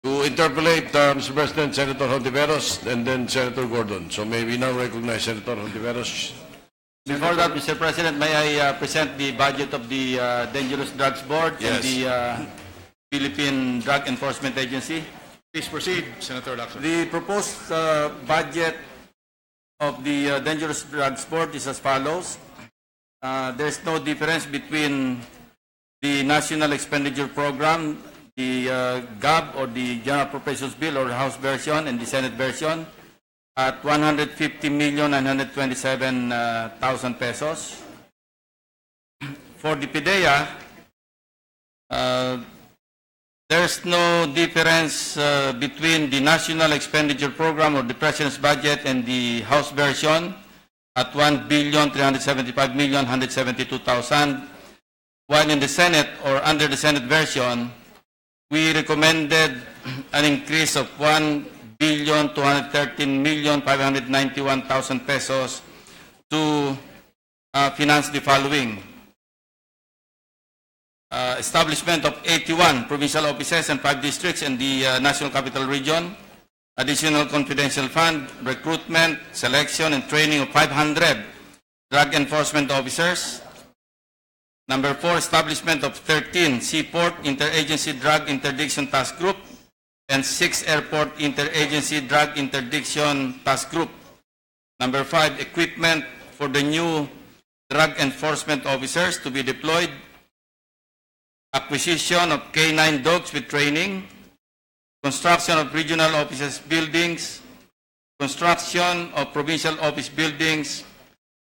To interpolate, Mr. President, Senator Hontiveros and then Senator Gordon. So may we now recognize Senator Hontiveros. Before that, Mr. President, may I present the budget of the Dangerous Drugs Board and the Philippine Drug Enforcement Agency? Please proceed, Senator Lacson. The proposed budget of the Dangerous Drugs Board is as follows. There is no difference between the National Expenditure Program, the GAB or the General Appropriations Bill or House version and the Senate version at 150,927,000 pesos. For the PDEA, there's no difference between the National Expenditure Program or the President's budget and the House version at 1,375,172,000. While in the Senate or under the Senate version, we recommended an increase of 1,213,591,000 pesos to finance the following. Establishment of 81 provincial offices and 5 districts in the National Capital Region, additional confidential fund, recruitment, selection, and training of 500 drug enforcement officers. Number 4, establishment of 13 Seaport Interagency Drug Interdiction Task Group and 6 Airport Interagency Drug Interdiction Task Group. Number 5, equipment for the new drug enforcement officers to be deployed. Acquisition of K9 dogs with training. Construction of regional offices buildings. Construction of provincial office buildings.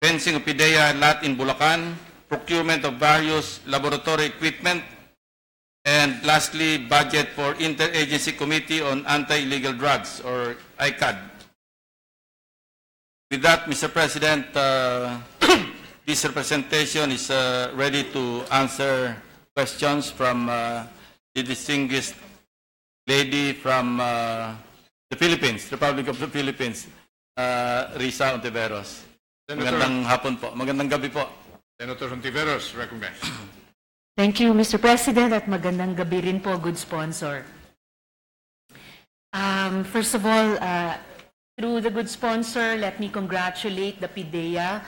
Fencing of PDEA lot in Bulacan. Procurement of various laboratory equipment. And lastly, budget for Interagency Committee on Anti-Illegal Drugs, or ICAD. With that, Mr. President, this representation is ready to answer questions from the distinguished lady from the Philippines, Republic of the Philippines, Risa Ontiveros. Magandang hapon po. Magandang gabi po. Senator Ontiveros, recognized. Thank you, Mr. President, at magandang gabi rin po, good sponsor. First of all, through the good sponsor, let me congratulate the PDEA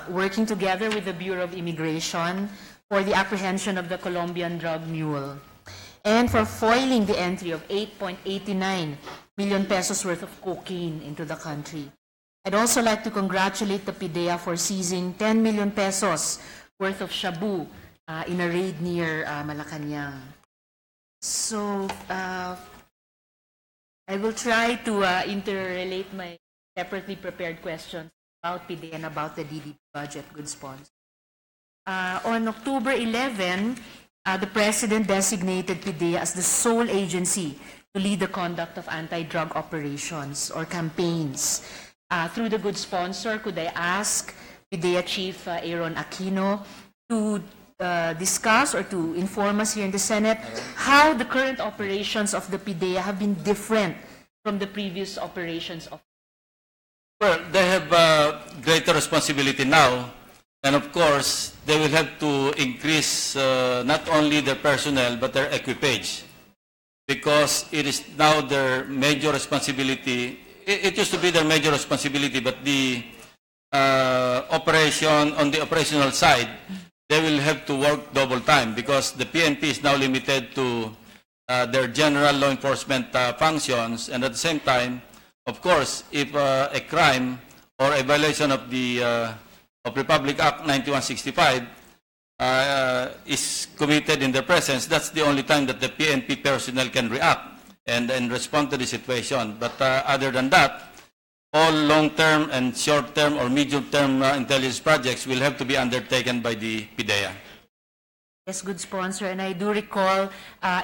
working together with the Bureau of Immigration for the apprehension of the Colombian drug mule and for foiling the entry of 8.89 million pesos worth of cocaine into the country. I'd also like to congratulate the PDEA for seizing 10 million pesos worth of shabu in a raid near Malacanang. So, I will try to interrelate my separately prepared questions about PDEA and about the DDB budget, good sponsor. On October 11, the President designated PDEA as the sole agency to lead the conduct of anti-drug operations or campaigns. Through the good sponsor, could I ask PDEA Chief Aaron Aquino to discuss or to inform us here in the Senate how the current operations of the PDEA have been different from the previous operations of? Well, they have greater responsibility now, and of course, they will have to increase not only their personnel but their equipage, because it is now their major responsibility. It used to be their major responsibility, but the on the operational side, they will have to work double time because the PNP is now limited to their general law enforcement functions, and at the same time, of course, if a crime or a violation of the of Republic Act 9165 is committed in their presence, that's the only time that the PNP personnel can react and respond to the situation. But other than that, all long-term and short-term or medium-term intelligence projects will have to be undertaken by the PDEA. Yes, good sponsor. And I do recall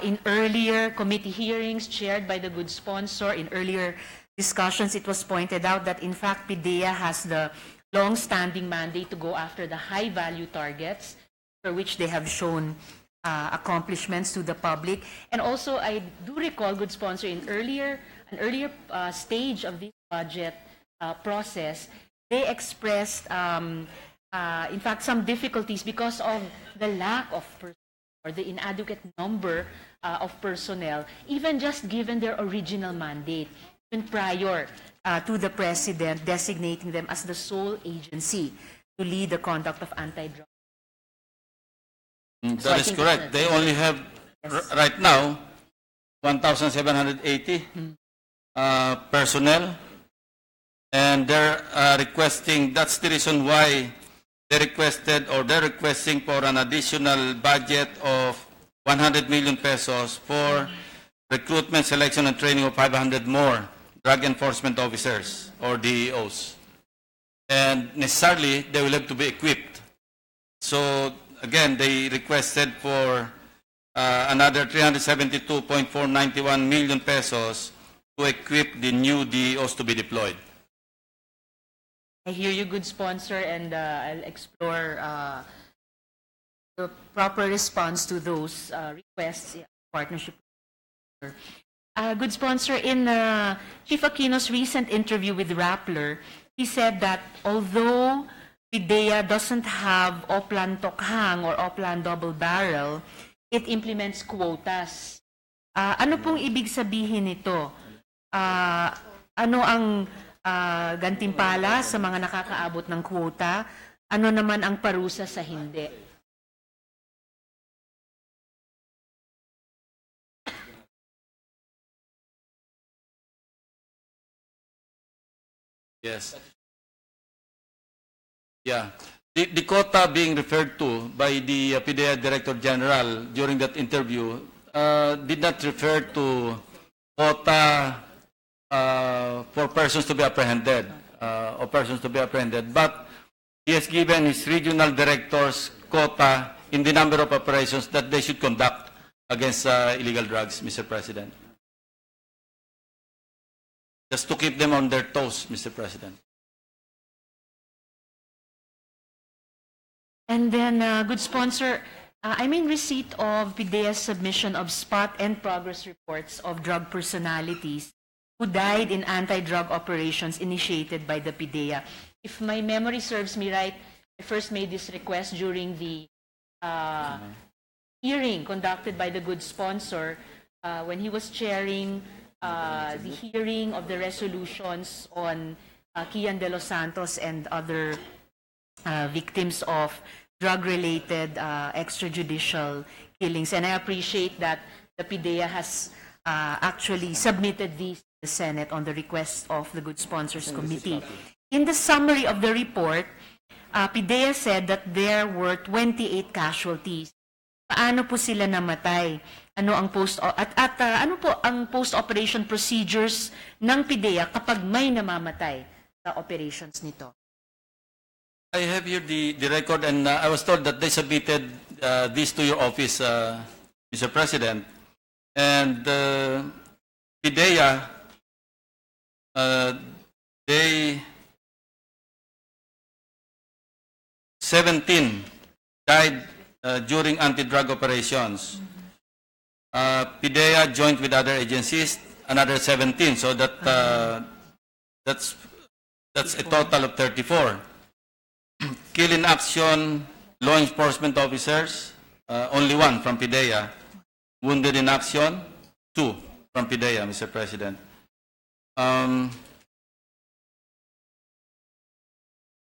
in earlier committee hearings chaired by the good sponsor, in earlier discussions, it was pointed out that in fact PDEA has the long-standing mandate to go after the high-value targets for which they have shown accomplishments to the public. And also, I do recall, good sponsor, in an earlier stage of this budget process, they expressed, in fact, some difficulties because of the lack of or the inadequate number of personnel, even just given their original mandate, even prior to the President designating them as the sole agency to lead the conduct of anti-drug. So I That is think correct. it's They only have, right now, 1,780 personnel, and they're requesting, that's the reason why they requested, or they're requesting for an additional budget of 100 million pesos for recruitment, selection, and training of 500 more drug enforcement officers, or DEOs. And necessarily, they will have to be equipped. So, again, they requested for another 372.491 million pesos to equip the new DEOs to be deployed. I hear you, good sponsor, and I'll explore the proper response to those requests in partnership. Good sponsor, in Chief Aquino's recent interview with Rappler, he said that although PDEA doesn't have Oplan Tokhang or Oplan Double Barrel, it implements quotas. Ano pong ibig sabihin nito? Ano ang gantimpala sa mga nakakaabot ng quota? Ano naman ang parusa sa hindi? Yes. Yeah. The quota being referred to by the PDEA Director General during that interview did not refer to quota for persons to be apprehended, but he has given his regional directors quota in the number of operations that they should conduct against illegal drugs, Mr. President. Just to keep them on their toes, Mr. President. And then, good sponsor, I'm in receipt of PDEA's submission of spot and progress reports of drug personalities who died in anti-drug operations initiated by the PDEA. If my memory serves me right, I first made this request during the hearing conducted by the good sponsor when he was chairing the hearing of the resolutions on Kian de los Santos and other victims of drug-related extrajudicial killings. And I appreciate that the PDEA has actually submitted these to the Senate on the request of the Good Sponsors Committee. In the summary of the report, PDEA said that there were 28 casualties. Paano po sila namatay? Ano ang ano po ang post-operation procedures ng PDEA kapag may namamatay sa operations nito? I have here the record, and I was told that they submitted this to your office, Mr. President. And PDEA, they 17 died during anti-drug operations. PDEA joined with other agencies, another 17, so that that's a total of 34. Kill in action, law enforcement officers, only 1 from PDEA. Wounded in action, 2 from PDEA, Mr. President.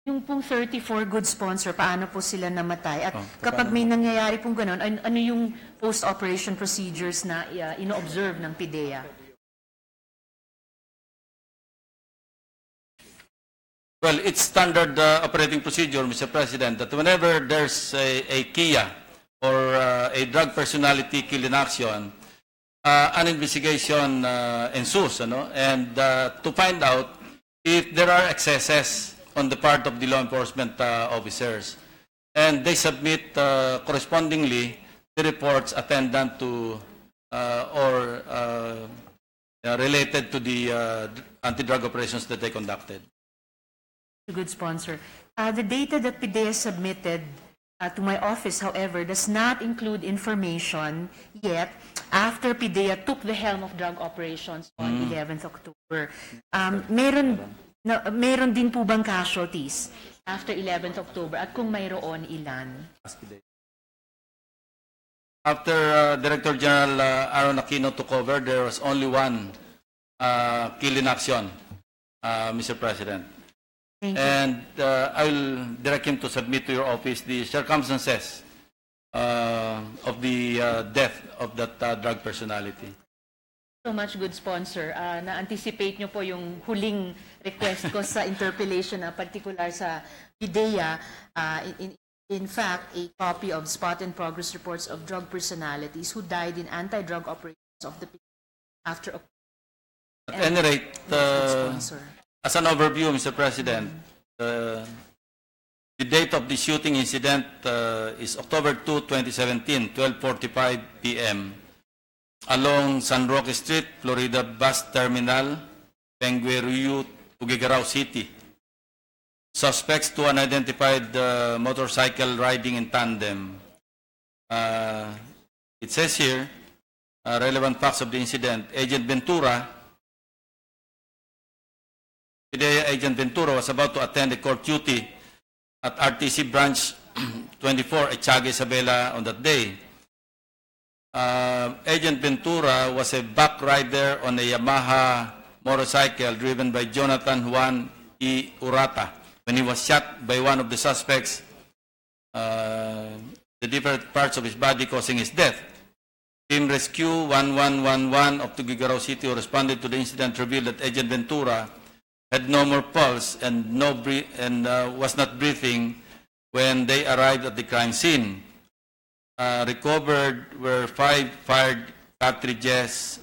Yung pong 34 good sponsor, paano po sila namatay? At kapag may nangyayari pong ganun, ano yung post-operation procedures na ino-observe ng PDEA? Well, it's standard operating procedure, Mr. President, that whenever there's a KIA or a drug personality killed in action, an investigation ensues, and to find out if there are excesses on the part of the law enforcement officers. And they submit correspondingly the reports attendant to or related to the anti-drug operations that they conducted. Good sponsor. The data that PDEA submitted to my office, however, does not include information yet after PDEA took the helm of drug operations on 11th October. Meron din po bang casualties after 11th October? At kung mayroon, ilan? after Director General Aaron Aquino took over, there was only one kill in action, Mr. President. Thank you. And I will direct him to submit to your office the circumstances of the death of that drug personality. So much, good sponsor. Na-anticipate nyo po yung huling request ko sa interpellation na particular sa PDEA. In fact, a copy of spot and progress reports of drug personalities who died in anti-drug operations of the PDEA after October. At any rate, Sponsor. as an overview, Mr. President, the date of the shooting incident is October 2, 2017, 12:45 p.m. along San Roque Street, Florida Bus Terminal, Pengueruyo, Tuguegarao City. Suspects, two unidentified motorcycle riding in tandem. It says here, relevant facts of the incident, PDEA Agent Ventura was about to attend a court duty at RTC Branch 24 at Chaga Isabela on that day. Agent Ventura was a back rider on a Yamaha motorcycle driven by Jonathan Juan E. Urata when he was shot by one of the suspects, the different parts of his body causing his death. Team Rescue 1111 of Tuguegarao City, who responded to the incident, revealed that Agent Ventura had no more pulse and was not breathing when they arrived at the crime scene. Recovered were 5 fired cartridges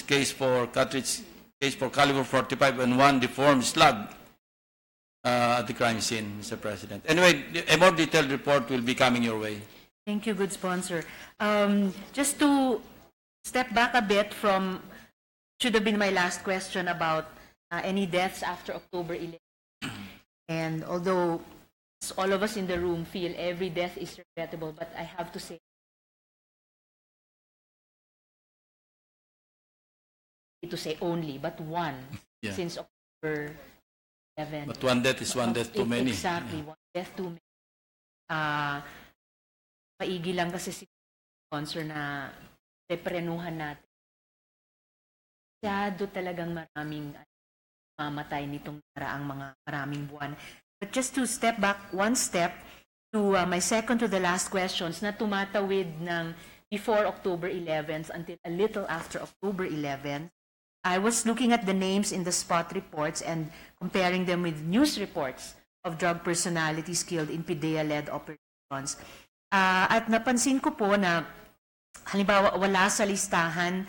case for caliber 45 and 1 deformed slug at the crime scene, Mr. President. Anyway, a more detailed report will be coming your way. Thank you, good sponsor. Just to step back a bit from, should have been my last question about any deaths after October 11. And although all of us in the room feel every death is regrettable, but I have to say, only, but one, Yeah. since October 11. But one death is one death too many. Exactly, one death too many. Maigi lang kasi si sponsor na reprenuhan natin. Masyado talagang maraming mamatay nitong maraming buwan. But just to step back one step to my second to the last questions na tumatawid ng before October 11th until a little after October 11th, I was looking at the names in the spot reports and comparing them with news reports of drug personalities killed in PDEA-led operations. At napansin ko po na halimbawa wala sa listahan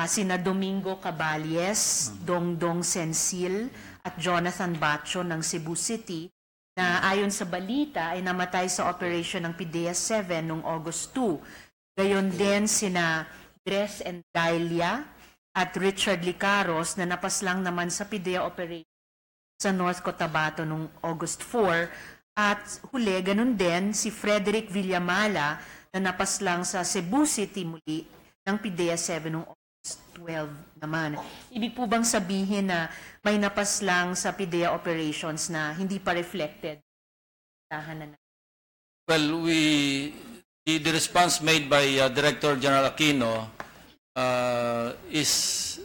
sina Domingo Caballes, Dongdong Sensil, at Jonathan Bacho ng Cebu City na ayon sa balita ay namatay sa operation ng PDEA 7 noong August 2. Gayon din sina Dres and Dalia at Richard Licaros na napaslang naman sa PDEA operation sa North Cotabato noong August 4. At huli, ganun din si Frederick Villamala na napaslang sa Cebu City muli ng PDEA 7 noong August 12 naman. Ibig po bang sabihin na may napaslang sa PDEA operations na hindi pa reflected? Well, the response made by Director General Aquino is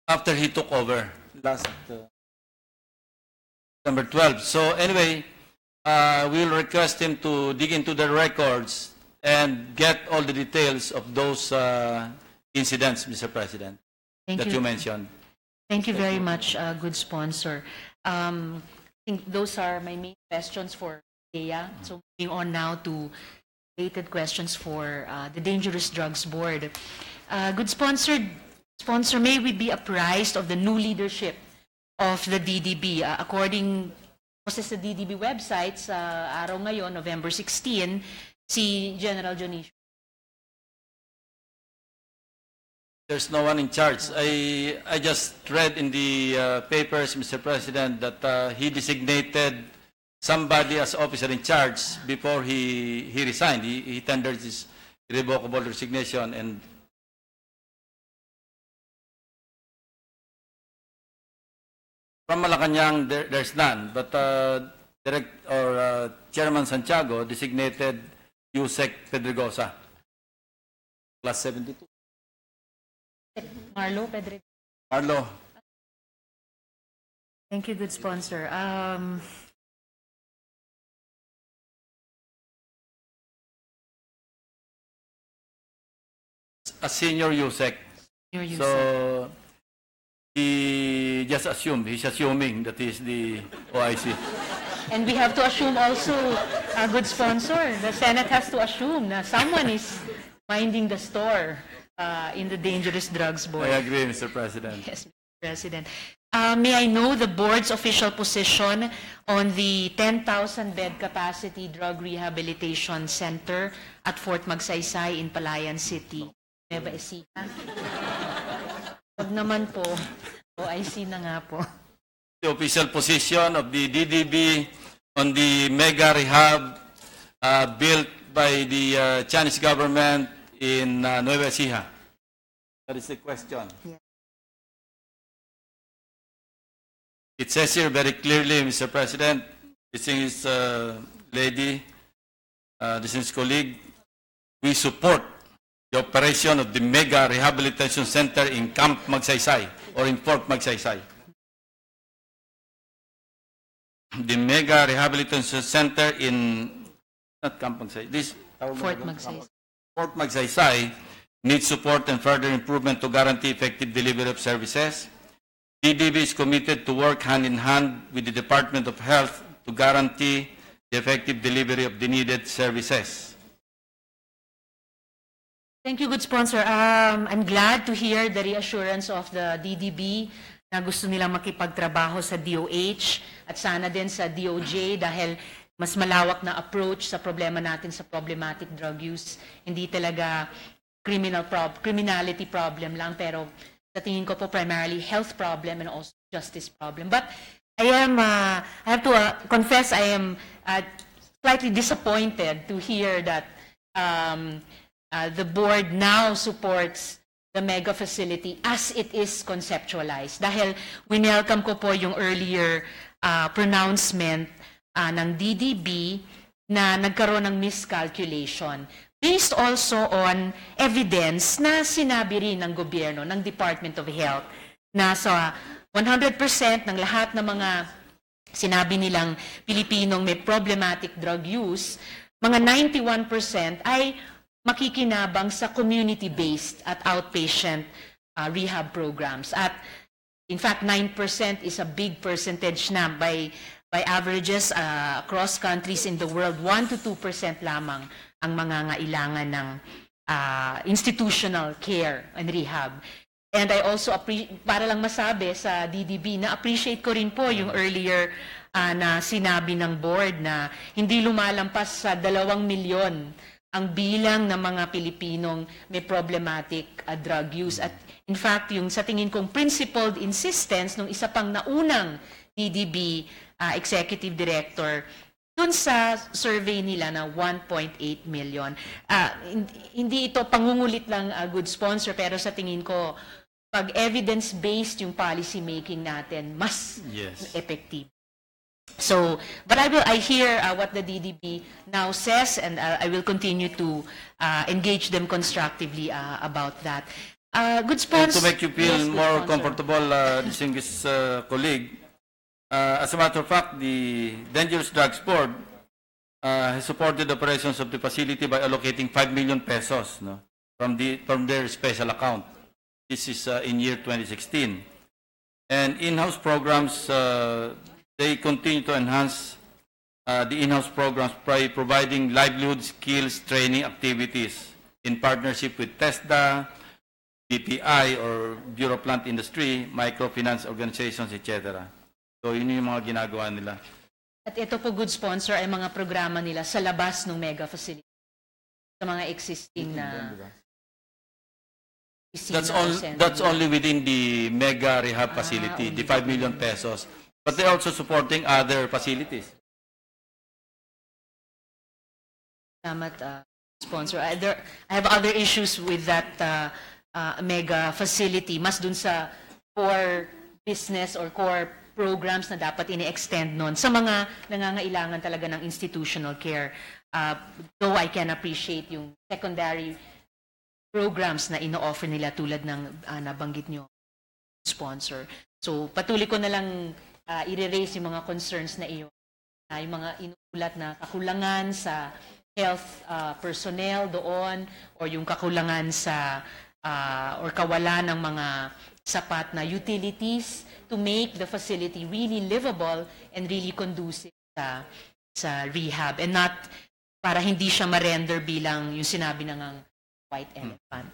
after he took over last December 12. So anyway, we will request him to dig into the records and get all the details of those incidents, Mr. President, that you mentioned. Thank you very much, good sponsor. I think those are my main questions for PDEA. So moving on now to related questions for the Dangerous Drugs Board. Good sponsor, may we be apprised of the new leadership of the DDB? According sa DDB website, sa araw ngayon, November 16, si General Jonicio. There's no one in charge. I just read in the papers, Mr. President, that he designated somebody as officer in charge before he resigned. He tendered his irrevocable resignation, and from Malacanang there's none. But Chairman Santiago designated Yusek Pedregosa. Class 72. Marlo Pedre. Marlo. Thank you, good sponsor. A senior Yusek. So, he just assumed, he's assuming that he's the OIC. And we have to assume also, a good sponsor, the Senate has to assume na someone is minding the store in the Dangerous Drugs Board. I agree, Mr. President. Yes, Mr. President. May I know the board's official position on the 10,000 bed capacity drug rehabilitation center at Fort Magsaysay in Palayan City, Nueva Ecija? Wag naman po. OIC na nga po. The official position of the DDB on the mega rehab built by the Chinese government in Nueva Ecija. That is the question. Yeah. It says here very clearly, Mr. President, distinguished lady, distinguished colleague, we support the operation of the mega rehabilitation center in Camp Magsaysay or in Fort Magsaysay. The mega rehabilitation center in, not Camp Magsaysay, this Fort Magsaysay. Fort Magsaysay needs support and further improvement to guarantee effective delivery of services. DDB is committed to work hand in hand with the Department of Health to guarantee the effective delivery of the needed services. Thank you, good sponsor. I'm glad to hear the reassurance of the DDB na gusto nilang makipagtrabaho sa DOH at sana din sa DOJ dahil mas malawak na approach sa problema natin sa problematic drug use. Hindi talaga criminality problem lang, pero sa tingin ko po primarily health problem and also justice problem. But I have to confess I am slightly disappointed to hear that the board now supports the mega facility as it is conceptualized. Dahil winelcome ko po yung earlier pronouncement ng DDB na nagkaroon ng miscalculation based also on evidence na sinabi rin ng gobyerno, ng Department of Health, na sa 100% ng lahat ng mga sinabi nilang Pilipinong may problematic drug use, mga 91% ay makikinabang sa community-based at outpatient rehab programs. At in fact, 9% is a big percentage na by averages across countries in the world, 1 to 2% lamang ang mangangailangan ng institutional care and rehab. And I also, para lang masabi sa DDB, na-appreciate ko rin po yung earlier na sinabi ng board na hindi lumalampas sa 2 milyon ang bilang ng mga Pilipinong may problematic drug use. At in fact, yung sa tingin kong principled insistence nung isa pang naunang DDB executive director, dun sa survey nila na 1.8 million. Hindi ito pangungulit lang good sponsor, pero sa tingin ko, pag evidence-based yung policy making natin, mas effective. So, but I hear what the DDB now says, and I will continue to engage them constructively about that. Good sponsor. And to make you feel yes, more sponsor. comfortable, distinguished colleague, as a matter of fact, the Dangerous Drugs Board has supported operations of the facility by allocating 5 million pesos from their special account. This is in year 2016. And in-house programs, they continue to enhance the in-house programs by providing livelihood skills training activities in partnership with TESDA, BPI or Bureau of Plant Industry, microfinance organizations, etc. So, yun yung mga ginagawa nila. At ito po, good sponsor, ay mga programa nila sa labas ng mega facility. Sa mga existing na... That's only within the mega rehab facility, the 5 million pesos. But they're also supporting other facilities. Salamat, sponsor. I have other issues with that mega facility. Mas dun sa core business or core programs na dapat ini-extend nun sa mga nangangailangan talaga ng institutional care. Though I can appreciate yung secondary programs na ino-offer nila tulad ng nabanggit nyo, sponsor. So patuloy ko na lang i-raise yung mga concerns na iyo. Yung mga inuulat na kakulangan sa health personnel doon or yung kakulangan sa or kawalan ng mga sapat na utilities to make the facility really livable and really conducive sa rehab and not para hindi siya ma-render bilang yung sinabi na ngang white elephant.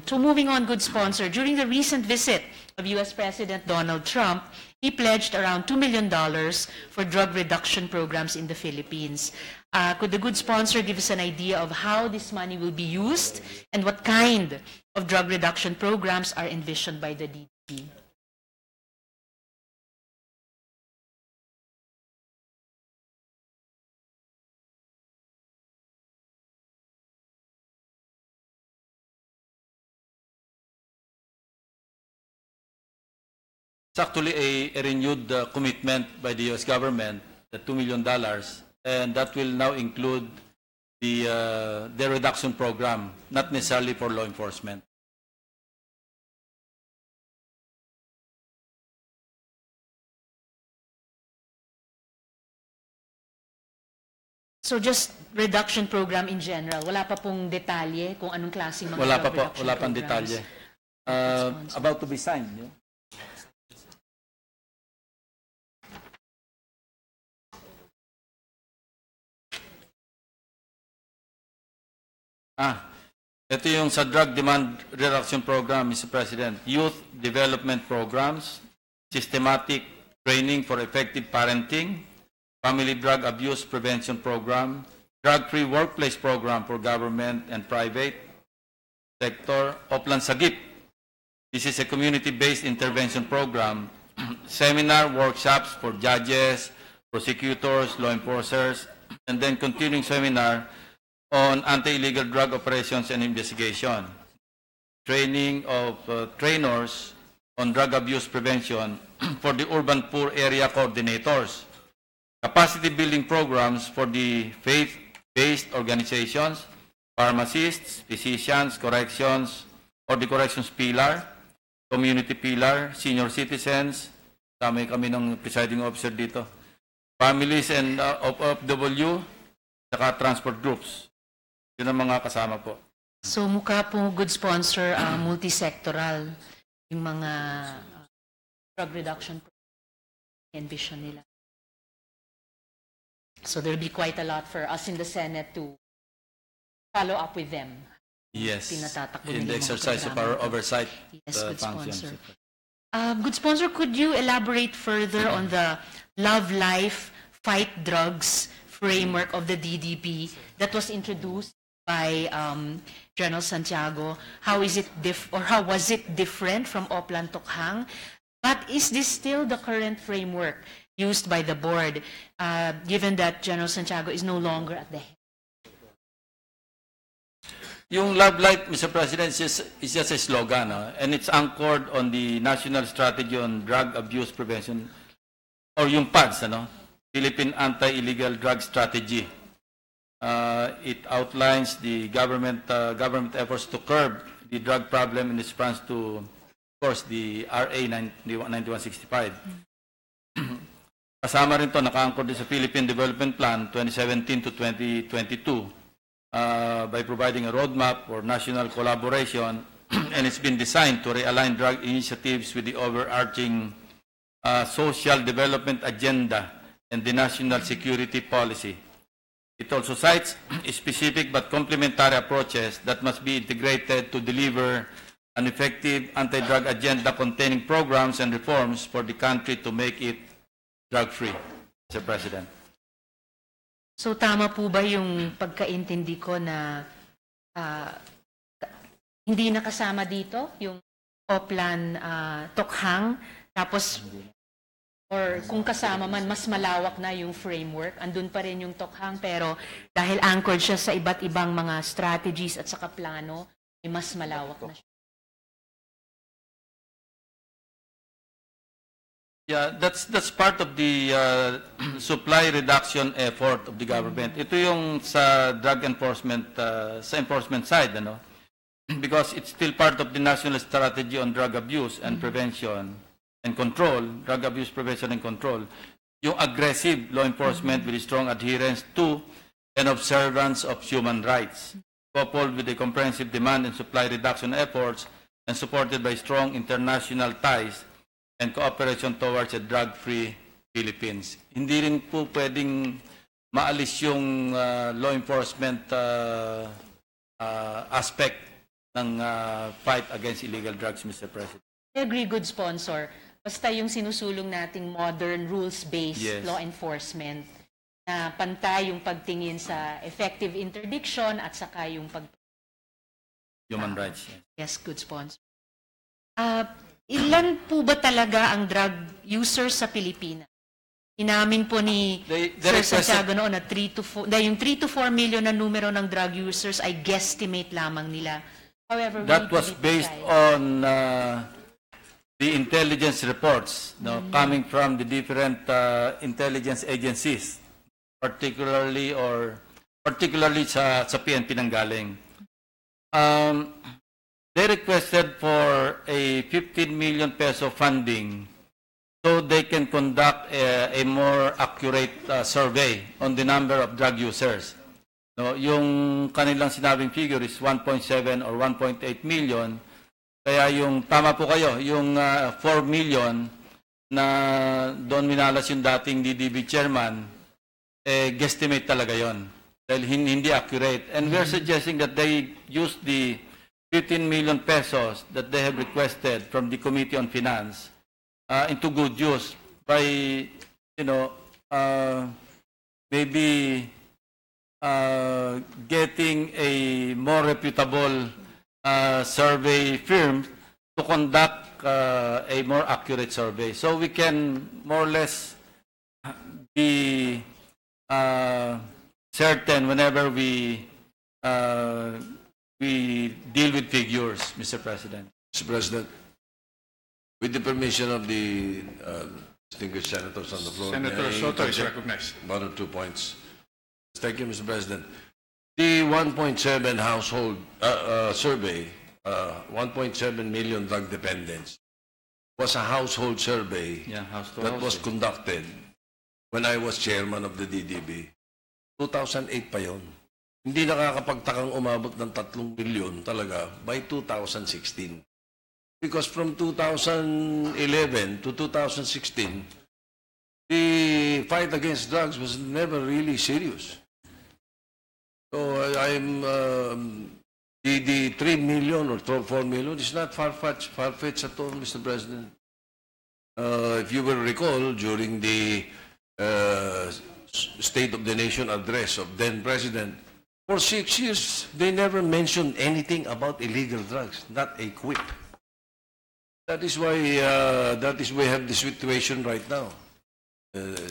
So moving on, good sponsor, during the recent visit of U.S. President Donald Trump, he pledged around $2 million for drug reduction programs in the Philippines. Could the good sponsor give us an idea of how this money will be used and what kind of drug reduction programs are envisioned by the DDB? It's actually a renewed commitment by the U.S. government, the $2 million, and that will now include the reduction program, not necessarily for law enforcement. So just reduction program in general, wala pa pong detalye kung anong klaseng mga Wala pa drug po, reduction wala pang programs. detalye. About to be signed. Yeah? Ito yung sa Drug Demand Reduction Program, Mr. President. Youth Development Programs, Systematic Training for Effective Parenting, Family Drug Abuse Prevention Program, Drug-Free Workplace Program for Government and Private Sector, Oplan Sagip. This is a community-based intervention program, seminar, workshops for judges, prosecutors, law enforcers, and then continuing seminar on anti-illegal drug operations and investigation, training of trainers on drug abuse prevention for the urban poor area coordinators, capacity building programs for the faith-based organizations, pharmacists, physicians, corrections, or the corrections pillar, community pillar, senior citizens, tama kami ng presiding officer dito, families and of FW, saka transport groups. Yun ang mga kasama po. So mukha po good sponsor, multisectoral, yung mga drug reduction program envision nila. So there'll be quite a lot for us in the Senate to follow up with them. Yes, Pinatatakbo in nila the yung mga exercise of programa our oversight Yes, good functions. sponsor. Good sponsor, could you elaborate further on the Love Life Fight Drugs framework of the DDB that was introduced by General Santiago? How is it how was it different from Oplan Tokhang? But is this still the current framework used by the board, given that General Santiago is no longer at the head? Yung Love Life, Mr. President, is just a slogan, and it's anchored on the National Strategy on Drug Abuse Prevention, or yung PADS, Philippine Anti-Illegal Drug Strategy. It outlines the government efforts to curb the drug problem in response to, of course, the RA 9165. Kasama rin to, naka-anchor din sa Philippine Development Plan 2017 to 2022 by providing a roadmap for national collaboration, and it's been designed to realign drug initiatives with the overarching social development agenda and the national security policy. It also cites specific but complementary approaches that must be integrated to deliver an effective anti-drug agenda containing programs and reforms for the country to make it drug-free, Mr. President. So tama po ba yung pagkaintindi ko na hindi nakasama dito yung Oplan Tokhang, tapos or kung kasama man, mas malawak na yung framework, andun pa rin yung Tokhang, pero dahil anchored siya sa iba't ibang mga strategies at saka plano, mas malawak na siya. Yeah, that's part of the supply reduction effort of the government. Ito yung sa drug enforcement, sa enforcement side, ano? Because it's still part of the national strategy on drug abuse and prevention and control, drug abuse prevention and control. Yung aggressive law enforcement with strong adherence to and observance of human rights, coupled with the comprehensive demand and supply reduction efforts and supported by strong international ties and cooperation towards a drug-free Philippines. Hindi rin po pwedeng maalis yung law enforcement aspect ng fight against illegal drugs, Mr. President. I agree, good sponsor. Basta yung sinusulong nating modern rules-based Yes. law enforcement na pantay yung pagtingin sa effective interdiction at saka yung Human rights. Yes, good sponsor. Ilan po ba talaga ang drug users sa Pilipinas? Inamin po ni They Sir requested- Santiago noon na 3 to 4, yung 3 to 4 million na numero ng drug users ay guesstimate lamang nila. However, we That need to was be based precise. on the intelligence reports coming from the different intelligence agencies, particularly sa PNP nang galing. They requested for a 15 million peso funding so they can conduct a more accurate survey on the number of drug users. No, yung kanilang sinabing figure is 1.7 or 1.8 million. Kaya yung tama po kayo, yung 4 million na doon minalas yung dating DDB chairman, guesstimate talaga yon. Dahil hindi accurate. And we're suggesting that they use the 15 million pesos that they have requested from the Committee on Finance into good use by, maybe getting a more reputable survey firm to conduct a more accurate survey. So we can more or less be certain whenever we deal with figures, Mr. President. Mr. President, with the permission of the distinguished senators on the floor, Senator may I Soto is interject recognized. 1 or 2 points. Thank you, Mr. President. The 1.7 household survey, 1.7 million drug dependents, was a household survey Yeah, house to that house. was conducted when I was chairman of the DDB. 2008 pa yon. Hindi nakakapagtakang umabot ng 3 milyon talaga by 2016. Because from 2011 to 2016, the fight against drugs was never really serious. So the 3 million or 4 million is not far-fetched at all, Mr. President. If you will recall, during the State of the Nation address of then President, for 6 years, they never mentioned anything about illegal drugs, not a quip. That is why we have the situation right now.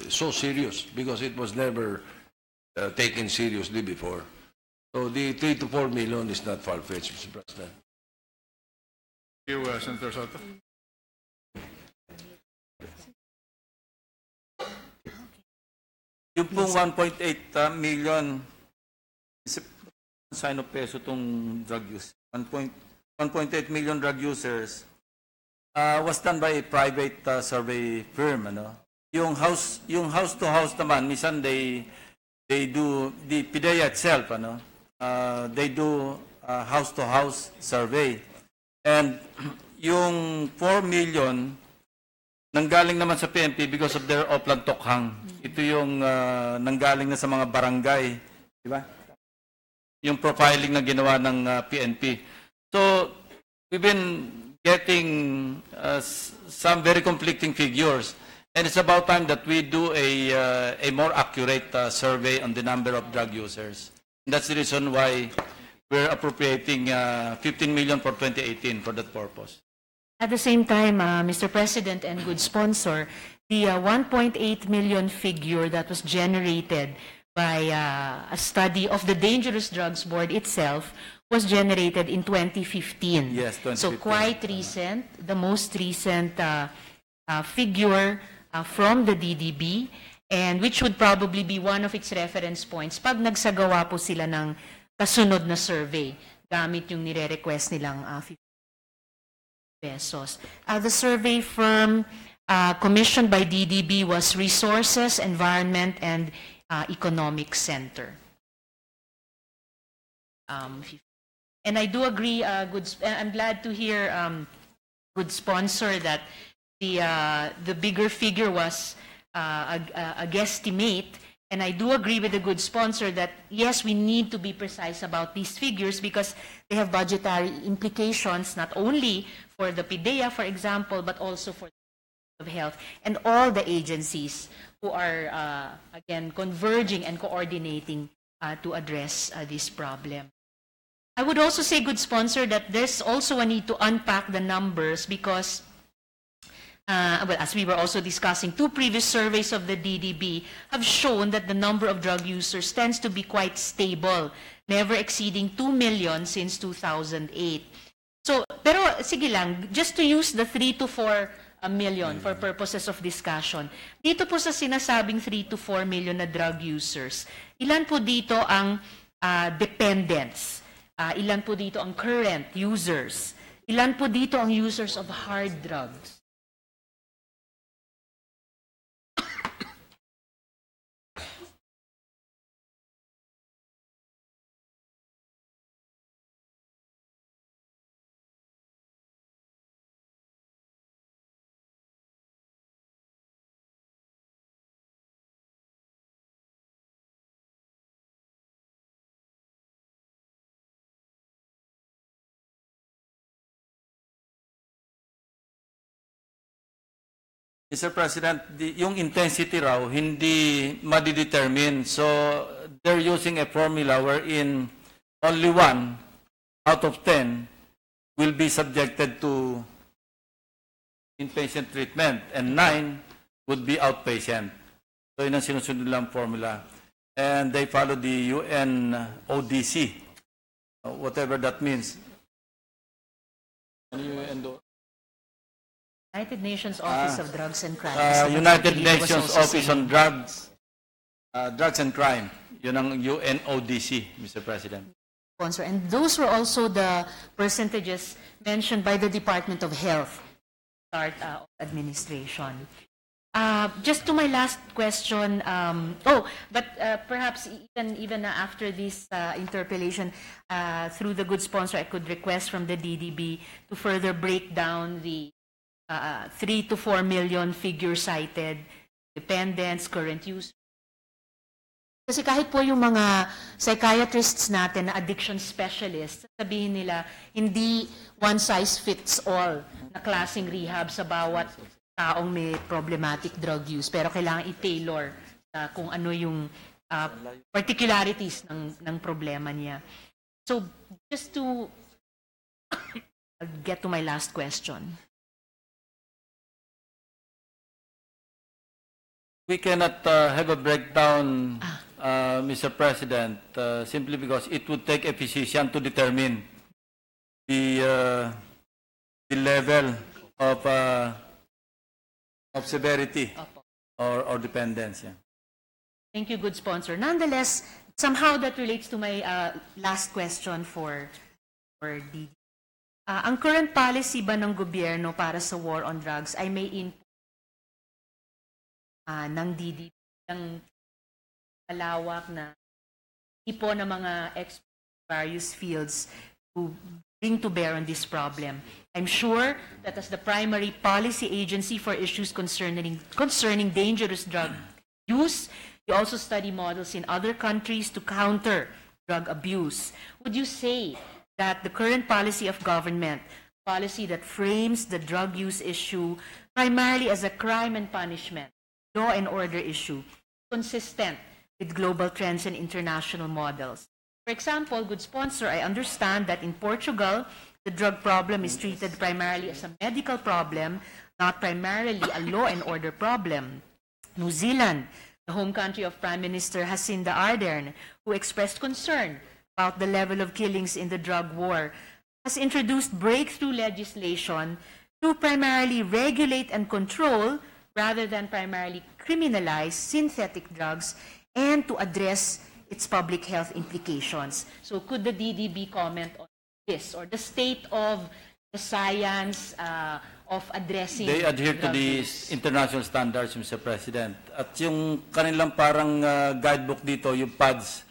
So serious, because it was never taken seriously before. So the 3 to 4 million is not far-fetched, Mr. President. Thank you, Senator Soto. Yung pong 1.8 million sino peso itong drug use. 1.8 million drug users was done by a private survey firm. Ano? Yung house to house naman, minsan they do, the PDEA itself, they do house to house survey. And yung 4 million, nanggaling naman sa PNP because of their Oplan Tokhang. Ito yung nanggaling na sa mga barangay. Di ba? Yung profiling na ginawa ng PNP. So, we've been getting some very conflicting figures. And it's about time that we do a more accurate survey on the number of drug users. And that's the reason why we're appropriating 15 million for 2018 for that purpose. At the same time, Mr. President and good sponsor, the 1.8 million figure that was generated by a study of the Dangerous Drugs Board itself was generated in 2015. Yes, 2015. So quite recent. The most recent figure from the DDB, and which would probably be one of its reference points pag nagsagawa po sila ng kasunod na survey gamit yung nire-request nilang 50 pesos. The survey firm commissioned by DDB was Resources, Environment, and Economic Center. And I do agree, I'm glad to hear, good sponsor, that the bigger figure was a guesstimate. And I do agree with the good sponsor that, yes, we need to be precise about these figures because they have budgetary implications, not only for the PDEA, for example, but also for the Department of Health and all the agencies who are, again, converging and coordinating to address this problem. I would also say, good sponsor, that there's also a need to unpack the numbers because well, as we were also discussing, 2 previous surveys of the DDB have shown that the number of drug users tends to be quite stable, never exceeding 2 million since 2008. So, pero sige lang, just to use the 3 to 4 million for purposes of discussion, dito po sa sinasabing 3 to 4 million na drug users, ilan po dito ang dependents? Ilan po dito ang current users? Ilan po dito ang users of hard drugs? Mr. President, yung intensity raw, hindi madidetermine. So, they're using a formula wherein only 1 out of 10 will be subjected to inpatient treatment and 9 would be outpatient. So, yun ang sinusunod lang formula. And they follow the UN ODC, whatever that means. United Nations Office of Drugs and Crime. United Nations Office on Drugs and Crime. Yun ang UNODC, Mr. President. Sponsor. And those were also the percentages mentioned by the Department of Health, start of administration. Just to my last question, perhaps even after this interpellation, through the good sponsor, I could request from the DDB to further break down the 3 to 4 million figure cited, dependents, current use. Kasi kahit po yung mga psychiatrists natin na addiction specialists, sabihin nila, hindi one size fits all na klaseng rehab sa bawat taong may problematic drug use. Pero kailangan i-tailor kung ano yung particularities ng problema niya. So, just to get to my last question. We cannot have a breakdown, Mr. President, simply because it would take a physician to determine the level of severity or dependence. Yeah. Thank you, good sponsor. Nonetheless, somehow that relates to my last question for DD. Ang current policy ba ng gobyerno para sa war on drugs ay may input ng DDB, ng malawak na tipo ng mga experts in various fields who bring to bear on this problem. I'm sure that as the primary policy agency for issues concerning dangerous drug use, you also study models in other countries to counter drug abuse. Would you say that the current policy of government, policy that frames the drug use issue primarily as a crime and punishment, law and order issue, consistent with global trends and international models? For example, good sponsor, I understand that in Portugal, the drug problem is treated primarily as a medical problem, not primarily a law and order problem. New Zealand, the home country of Prime Minister Jacinda Ardern, who expressed concern about the level of killings in the drug war, has introduced breakthrough legislation to primarily regulate and control rather than primarily criminalize synthetic drugs and to address its public health implications. So could the DDB comment on this or the state of the science of addressing They adhere to drug the use? international standards, Mr. President. At yung kanilang parang guidebook dito, yung PADS,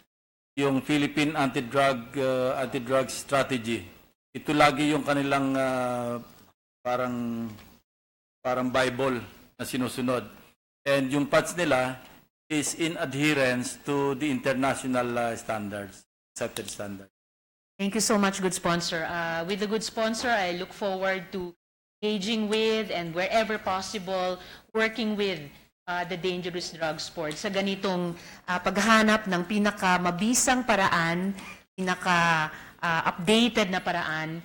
yung Philippine Anti-Drug Strategy. Ito lagi yung kanilang parang Bible na sinusunod. And yung PADS nila is in adherence to the international standards, accepted standards. Thank you so much, good sponsor. With the good sponsor, I look forward to engaging with and wherever possible, working with the dangerous drug sport sa ganitong paghahanap ng pinakamabisang paraan, pinaka-updated na paraan,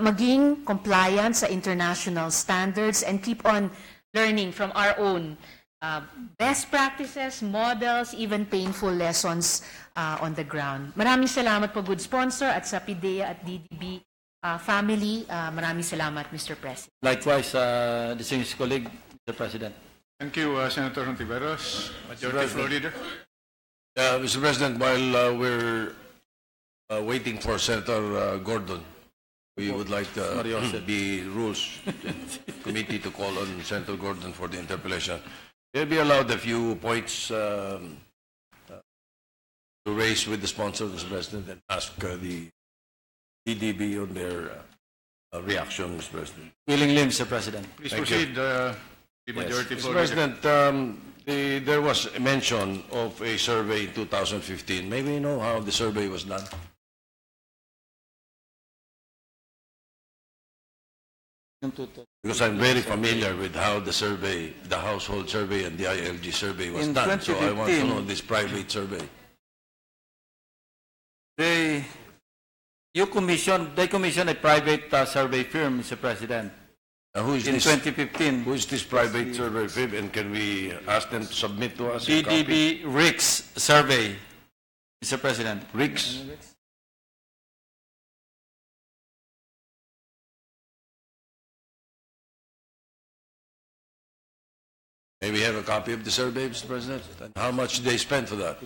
maging compliant sa international standards and keep on learning from our own best practices, models, even painful lessons on the ground. Maraming salamat po, good sponsor, at sa PDEA at DDB family. Maraming salamat, Mr. President. Likewise, distinguished colleague, Mr. President. Thank you, Senator Hontiveros. Majority Floor Leader. Mr. President, while we're waiting for Senator Gordon, we would like the Rules Committee to call on Senator Gordon for the interpellation. They'll be allowed a few points to raise with the sponsor, Mr. President, and ask the DDB on their reaction, Mr. President. Willingly, Mr. President. Please Thank proceed, the Majority Mr. Floor Leader. President, there was a mention of a survey in 2015. May we know how the survey was done? Because I'm very familiar with how the survey, the household survey and the ILG survey was In done. So I want to 2015, know this private survey. They commissioned a private survey firm, Mr. President, Who is in this? 2015. Who is this private survey firm, and can we ask them to submit to us a copy? DDB RICS survey, Mr. President. Riggs? May we have a copy of the survey, Mr. President? And how much did they spend for that?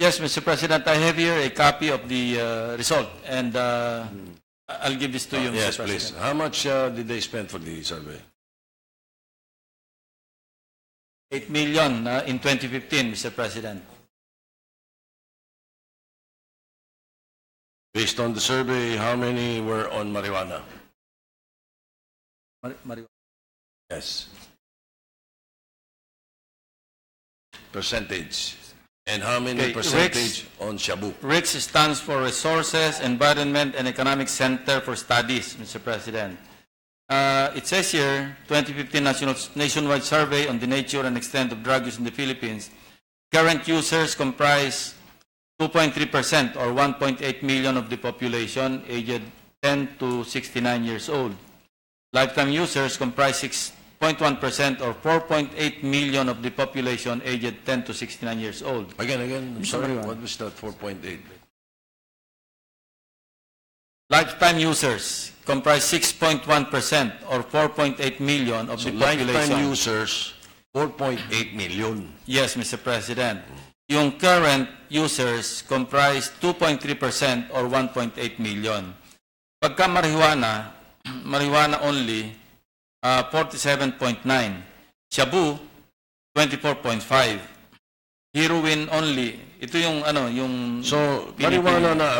Yes, Mr. President, I have here a copy of the result, and I'll give this to you, Mr. Yes, President. please. How much did they spend for the survey? 8 million in 2015, Mr. President. Based on the survey, how many were on marijuana? Yes. Percentage. And how many Okay, percentage on shabu? RICS stands for Resources, Environment, and Economic Center for Studies, Mr. President. It says here, 2015 nationwide survey on the nature and extent of drug use in the Philippines. Current users comprise 2.3% or 1.8 million of the population aged 10 to 69 years old. Lifetime users comprise 6.1% or 4.8 million of the population aged 10 to 69 years old. Again, I'm sorry, what was that 4.8? Lifetime users comprise 6.1% or 4.8 million of So the population. lifetime users, 4.8 million. Yes, Mr. President. Yung current users comprise 2.3% or 1.8 million. Pagka marijuana only, 47.9. Shabu, 24.5. Heroin only. Ito yung yung So marijuana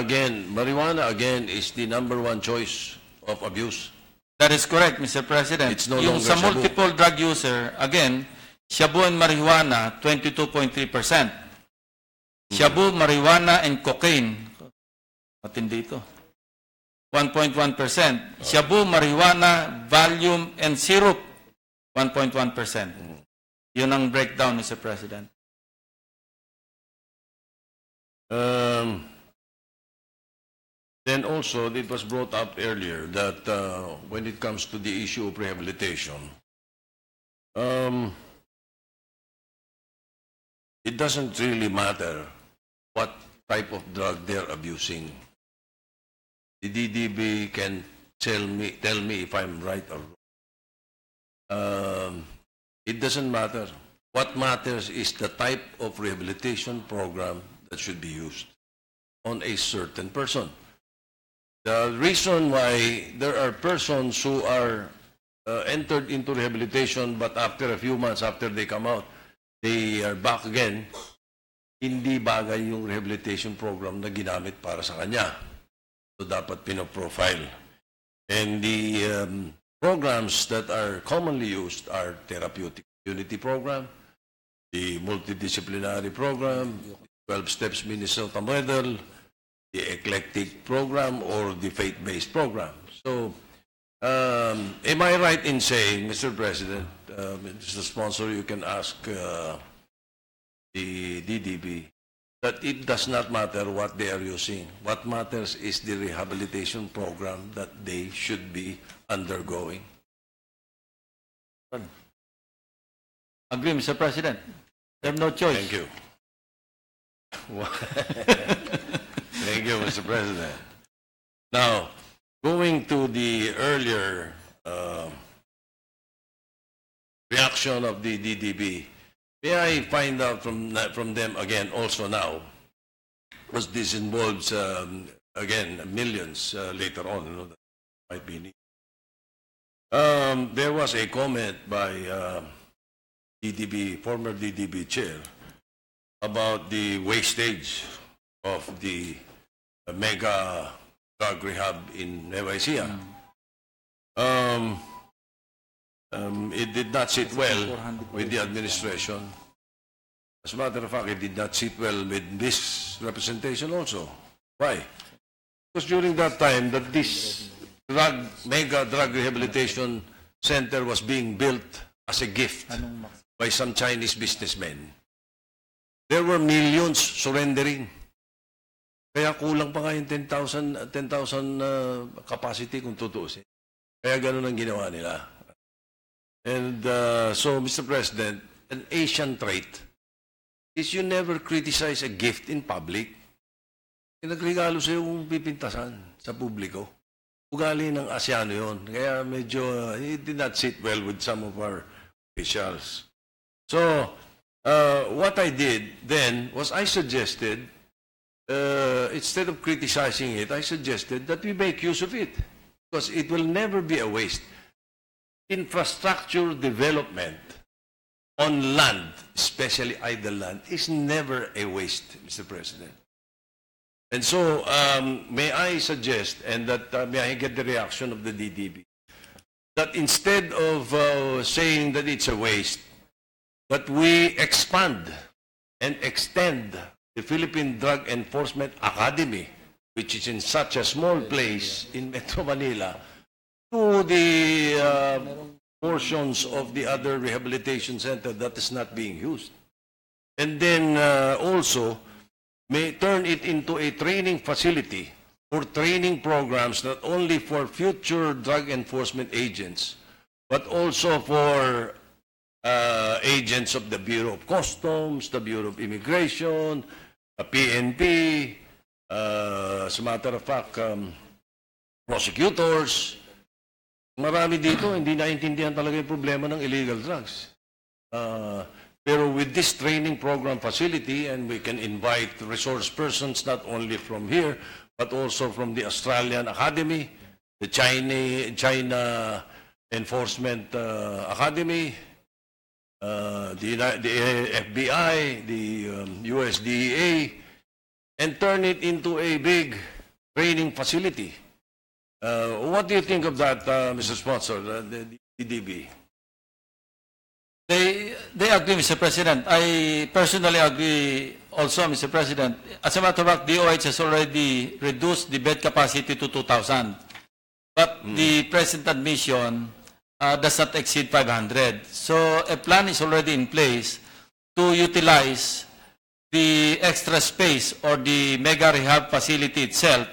again is the number one choice of abuse. That is correct, Mr. President. It's no yung longer sa shabu. multiple drug user, again, shabu and marijuana, 22.3%. Shabu, marijuana, and cocaine, matindi ito, 1.1%. Shabu, marijuana, volume, and syrup, 1.1%. Yun ang breakdown, Mr. President. Then also, it was brought up earlier that when it comes to the issue of rehabilitation, it doesn't really matter what type of drug they're abusing. the DDB can tell me if I'm right or wrong. It doesn't matter. What matters is the type of rehabilitation program that should be used on a certain person. The reason why there are persons who are entered into rehabilitation but after a few months after they come out, they are back again, hindi bagay yung rehabilitation program na ginamit para sa kanya. So dapat pinoprofile. And the programs that are commonly used are therapeutic unity program, the multidisciplinary program, 12 Steps Minnesota Model, the eclectic program, or the faith-based program. So, am I right in saying, Mr. President, Mr. Sponsor, you can ask the DDB, that it does not matter what they are using. What matters is the rehabilitation program that they should be undergoing. Agree, Mr. President. They have no choice. Thank you. Thank you, Mr. President. Now, going to the earlier reaction of the DDB, may I find out from them again also now, because this involves, again, millions later on, you know, that might be needed. There was a comment by DDB, former DDB chair, about the wastage of the mega drug rehab in Nueva Ecija. It did not sit well with the administration. As a matter of fact, it did not sit well with this representation also. Why? Because during that time that this mega drug rehabilitation center was being built as a gift by some Chinese businessmen, there were millions surrendering. Kaya kulang pa nga yung 10,000 capacity kung tutuusin. Kaya ganun ang ginawa nila. And so, Mr. President, an Asian trait is you never criticize a gift in public. Nagregalo sa'yo kung pipintasan sa publiko. Ugali ng Asiano yun. Kaya medyo, it did not sit well with some of our officials. So, what I did then was I suggested, instead of criticizing it, I suggested that we make use of it. Because it will never be a waste. Infrastructure development on land, especially idle land, is never a waste, Mr. President. And so, may I suggest, and that may I get the reaction of the DDB, that instead of saying that it's a waste, but we expand and extend the Philippine Drug Enforcement Academy, which is in such a small place in Metro Manila, to the portions of the other rehabilitation center that is not being used. And then also may turn it into a training facility for training programs not only for future drug enforcement agents, but also for agents of the Bureau of Customs, the Bureau of Immigration, PNP, as a matter of fact, prosecutors. Marami dito, hindi naintindihan talaga yung problema ng illegal drugs. Pero with this training program facility, and we can invite resource persons not only from here, but also from the Australian Academy, the China Enforcement Academy, the FBI, the US DEA, and turn it into a big training facility. What do you think of that, Mr. Sponsor, the DDB? They agree, Mr. President. I personally agree also, Mr. President. As a matter of fact, DOH has already reduced the bed capacity to 2,000. But the present admission does not exceed 500. So a plan is already in place to utilize the extra space or the mega rehab facility itself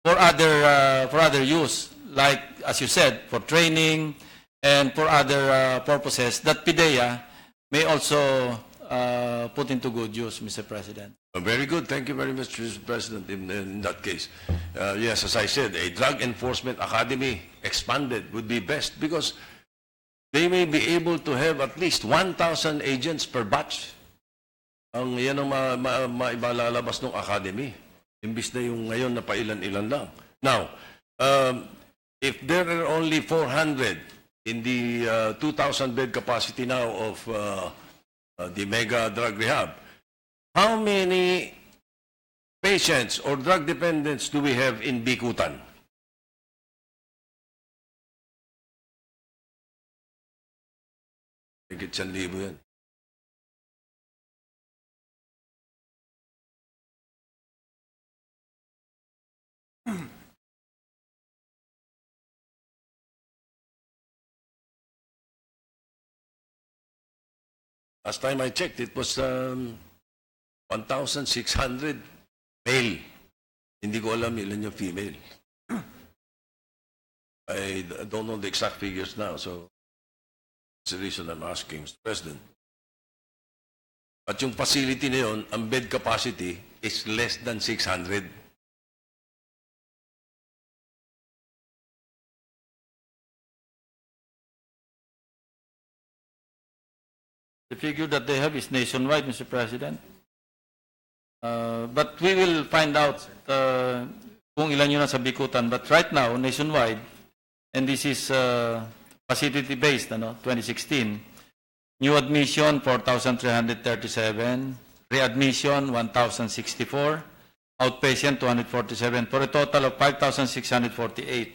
for other use, like, as you said, for training and for other purposes that PDEA may also put into good use, Mr. President. Very good. Thank you very much, Mr. President, in that case. Yes, as I said, a drug enforcement academy expanded would be best because they may be able to have at least 1,000 agents per batch. Yan ang maibalalabas ng academy. Imbis na yung ngayon na pailan-ilan lang. Now, if there are only 400 in the 2,000 bed capacity now of the mega drug rehab, how many patients or drug dependents do we have in Bikutan? Higit 1,000 yan. Last time I checked, it was 1,600 male. Hindi ko alam ilan yung female. I don't know the exact figures now, so that's the reason I'm asking, Mr. President. At yung facility na yun, ang bed capacity is less than 600. The figure that they have is nationwide, Mr. President. But we will find out kung ilan yun sa Bikutan. But right now, nationwide, and this is facility-based, 2016, new admission, 4,337, readmission, 1,064, outpatient, 247, for a total of 5,648.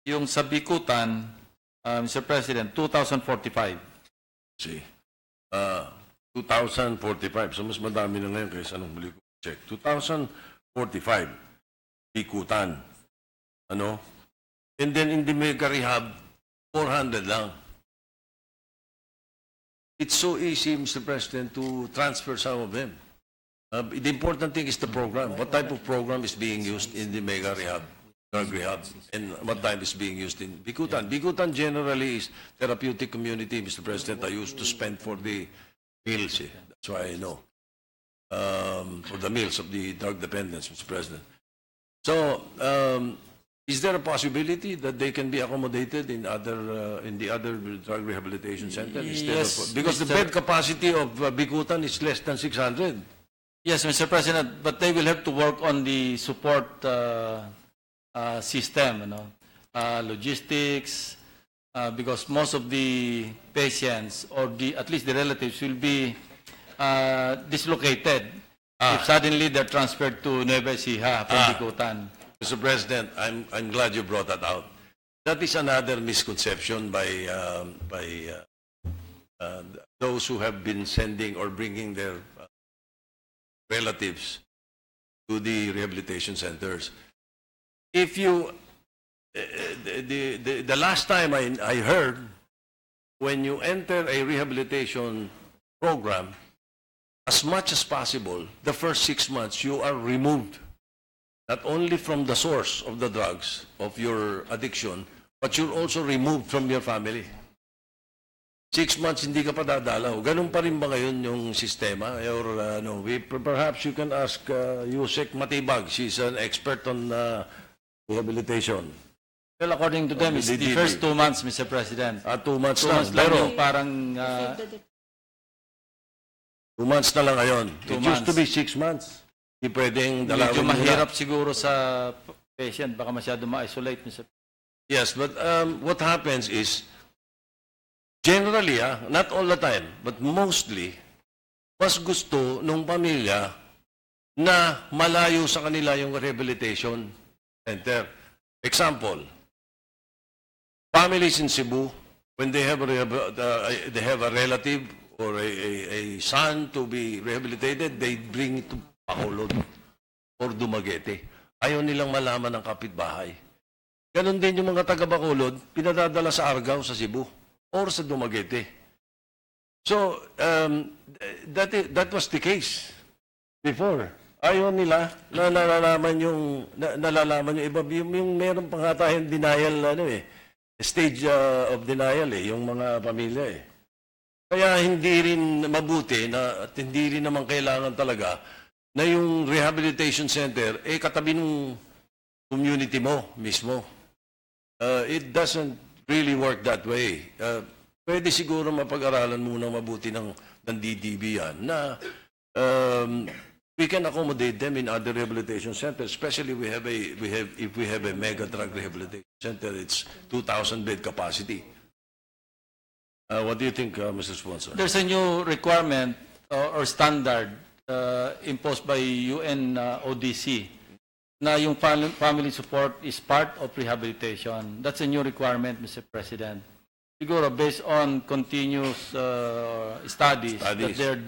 Yung sa Bikutan, Mr. President, 2,045. See, 2,045. So, mas madami na ngayon kaysa anong muli ko check. 2,045. Bikutan. Ano? And then in the mega rehab, 400 lang. It's so easy, Mr. President, to transfer some of them. The important thing is the program. What type of program is being used in the mega rehab? Drug rehab, and what type is being used in Bikutan. Bikutan generally is therapeutic community, Mr. President. I used to spend for the meals. That's why I know. For the meals of the drug dependents, Mr. President. So, is there a possibility that they can be accommodated in the other drug rehabilitation centers? Yes, Because the bed capacity of Bikutan is less than 600. Yes, Mr. President, but they will have to work on the support system, logistics, because most of the patients or at least the relatives will be dislocated if suddenly they're transferred to Nueva Ecija from Bikutan. Mr. President, I'm glad you brought that out. That is another misconception by those who have been sending or bringing their relatives to the rehabilitation centers. If you, the last time I heard, when you enter a rehabilitation program, as much as possible, the first 6 months, you are removed, not only from the source of the drugs, of your addiction, but you're also removed from your family. 6 months, hindi ka pa dadalaw. Ganun pa rin ba ngayon yung sistema? Or, perhaps you can ask Yusek Matibag. She's an expert on rehabilitation. Well, according to them, it's the first 2 months, Mr. President. 2 months 2 lang. months lang Pero, yung parang 2 months na lang ngayon. It 2 used to months. be 6 months. Hindi pwedeng medyo dalawin mo mahirap na. siguro sa patient. Baka masyado ma-isolate, Mr. Yes, but what happens is, generally, not all the time, but mostly, mas gusto nung pamilya na malayo sa kanila yung rehabilitation center. Example, families in Cebu, when they have a relative or a son to be rehabilitated, they bring it to Bacolod or Dumaguete. Ayaw nilang malaman ng kapitbahay. Ganon din yung mga taga Bacolod, pinadadala sa Argao sa Cebu or sa Dumaguete. So, that was the case before. Ayaw nila na nalalaman yung iba, yung meron pa nga tayong denial, stage of denial yung mga pamilya Kaya hindi rin mabuti na at hindi rin naman kailangan talaga na yung rehabilitation center katabi ng community mo mismo. It doesn't really work that way. Pwede siguro mapag-aralan muna mabuti ng DDB yan na we can accommodate them in other rehabilitation centers, especially if we have a mega drug rehabilitation center, it's 2,000 bed capacity. What do you think, Mr. Sponsor? There's a new requirement or standard imposed by UN ODC na yung family support is part of rehabilitation. That's a new requirement, Mr. President. Siguro, based on continuous studies that they're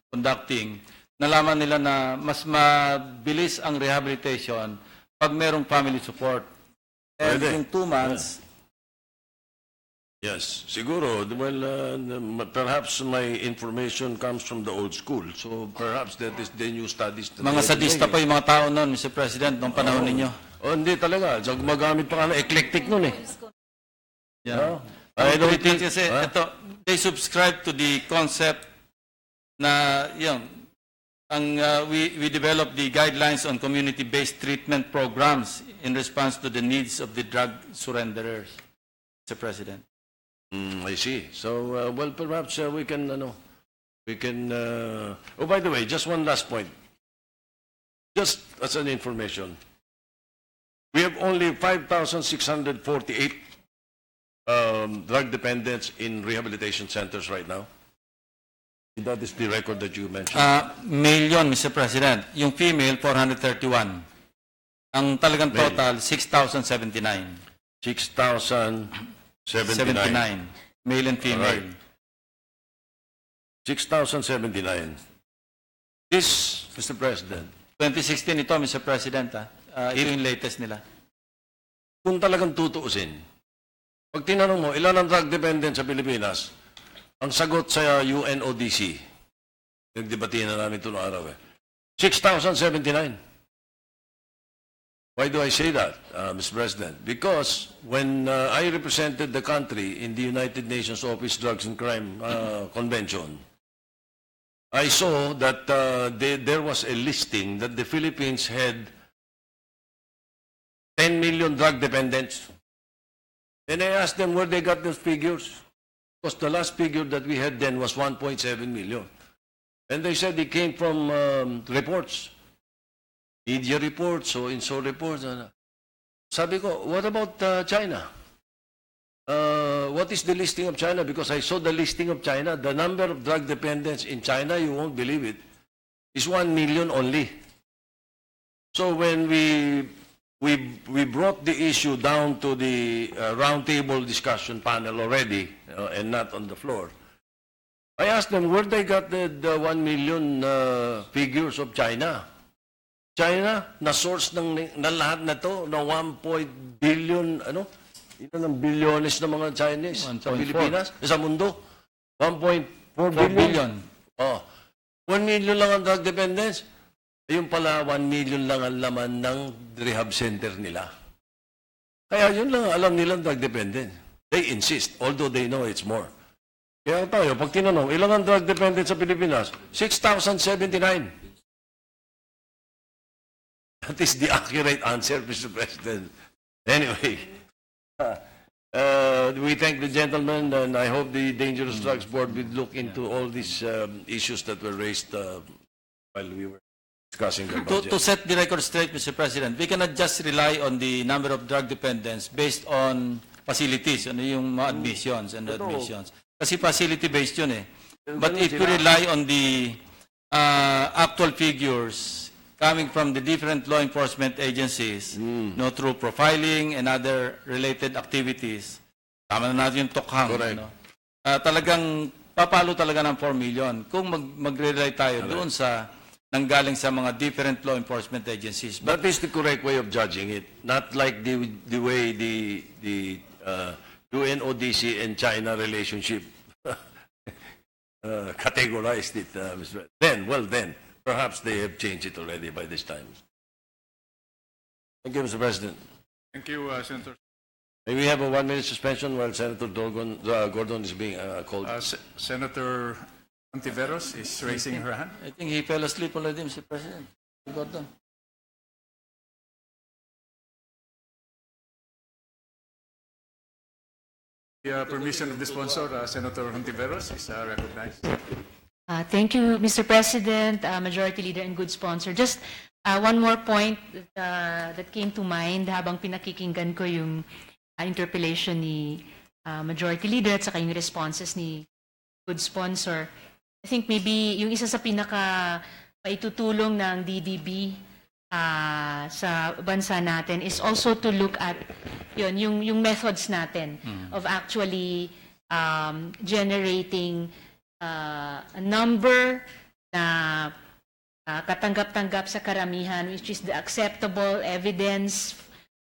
conducting, nalaman nila na mas mabilis ang rehabilitation pag merong family support. And yung 2 months... Yes, siguro. Well, perhaps my information comes from the old school. So perhaps that is the new studies. Mga sadista pa yung mga tao noon, Mr. President, noong panahon ninyo. Hindi talaga. So, gumagamit pa ka na eclectic noon Yeah. I don't think kasi ito, they subscribe to the concept na we developed the guidelines on community-based treatment programs in response to the needs of the drug surrenderers, Mr. President. I see. So, well, perhaps we can, oh, by the way, just one last point. Just as an information, we have only 5,648 drug dependents in rehabilitation centers right now. That is the record that you mentioned. Million, Mr. President. Yung female, 431. Ang talagang total, 6,079. 6,079. Male and female. Right. 6,079. This, Mr. President, 2016 ito, Mr. President. Ito yung latest nila. kung talagang tutuusin, pag tinanong mo, ilan ang drug dependent sa Pilipinas, ang sagot sa UNODC, nagdebati na namin ito noong araw 6,079. Why do I say that, Mr. President? Because when I represented the country in the United Nations Office Drugs and Crime Convention, I saw that there was a listing that the Philippines had 10 million drug dependents. And I asked them where they got those figures. Because the last figure that we had then was 1.7 million. And they said it came from reports. Media reports, so reports. Sabi ko, what about China? What is the listing of China? Because I saw the listing of China. The number of drug dependents in China, you won't believe it, is 1 million only. So when we brought the issue down to the roundtable discussion panel already, and not on the floor, I asked them where they got the 1 million figures of China. China, na-source na lahat na to, na 1 billion, ito ng bilyones ng mga Chinese sa Pilipinas, sa mundo. 1.4 billion. Oh. 1 million lang ang drug dependence. Ayun pala, 1 million lang ang laman ng rehab center nila. Kaya yun lang alam nilang drug dependent. They insist, although they know it's more. Kaya tayo, pag tinanong, ilan ang drug dependent sa Pilipinas? 6,079. That is the accurate answer, Mr. President. Anyway, we thank the gentleman, and I hope the Dangerous Drugs Board will look into all these issues that were raised while we were discussing the budget. To set the record straight, Mr. President, we cannot just rely on the number of drug dependents based on facilities, yung mga admissions and admissions. Kasi facility-based yun But if we rely on the actual figures coming from the different law enforcement agencies, through profiling and other related activities, tama na natin yung tokhang. Talagang papalo talaga ng 4 million kung mag-rely tayo doon sa nanggaling sa mga different law enforcement agencies. That is the correct way of judging it, not like the way the UNODC and China relationship categorized it, Mr. Then, perhaps they have changed it already by this time. Thank you, Mr. President. Thank you, Senator. May we have a 1-minute suspension while Senator Gordon is being called? Senator Ontiveros is raising her hand. I think he fell asleep already, Mr. President. Gordon. The permission of the sponsor, Senator Ontiveros, is recognized. Thank you, Mr. President, Majority Leader and good sponsor. Just one more point that came to mind habang pinakikinggan ko yung interpellation ni Majority Leader at saka yung responses ni good sponsor. I think maybe yung isa sa pinaka maitutulong ng DDB sa bansa natin is also to look at yung methods natin of actually generating a number na katanggap-tanggap sa karamihan, which is the acceptable evidence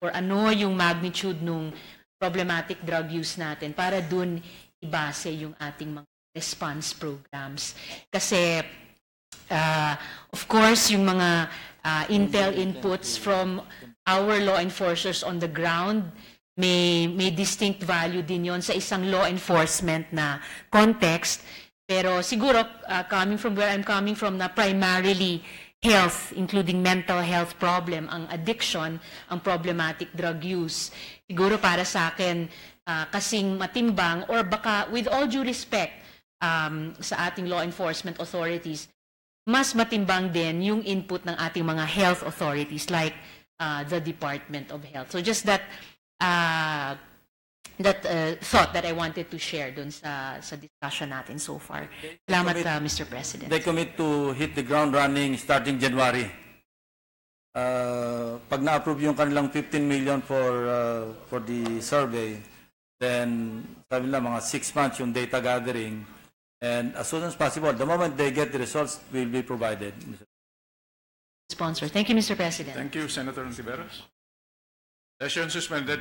or ano yung magnitude ng problematic drug use natin para dun ibase yung ating mga response programs. Kasi, of course, yung mga intel inputs from our law enforcers on the ground, may distinct value din yon sa isang law enforcement na context. Pero siguro, coming from where I'm coming from, na primarily health, including mental health problem, ang addiction, ang problematic drug use. Siguro para sa akin, kasing matimbang, or baka with all due respect sa ating law enforcement authorities, mas matimbang din yung input ng ating mga health authorities like the Department of Health. So just that thought that I wanted to share dun sa discussion natin so far. Salamat, Mr. President. They commit to hit the ground running starting January. Pag na-approve yung kanilang 15 million for the survey, then sabi nila mga 6 months yung data gathering, and as soon as possible, the moment they get the results, will be provided. Sponsor. Thank you, Mr. President. Thank you, Senator Ontiveros. Session suspended.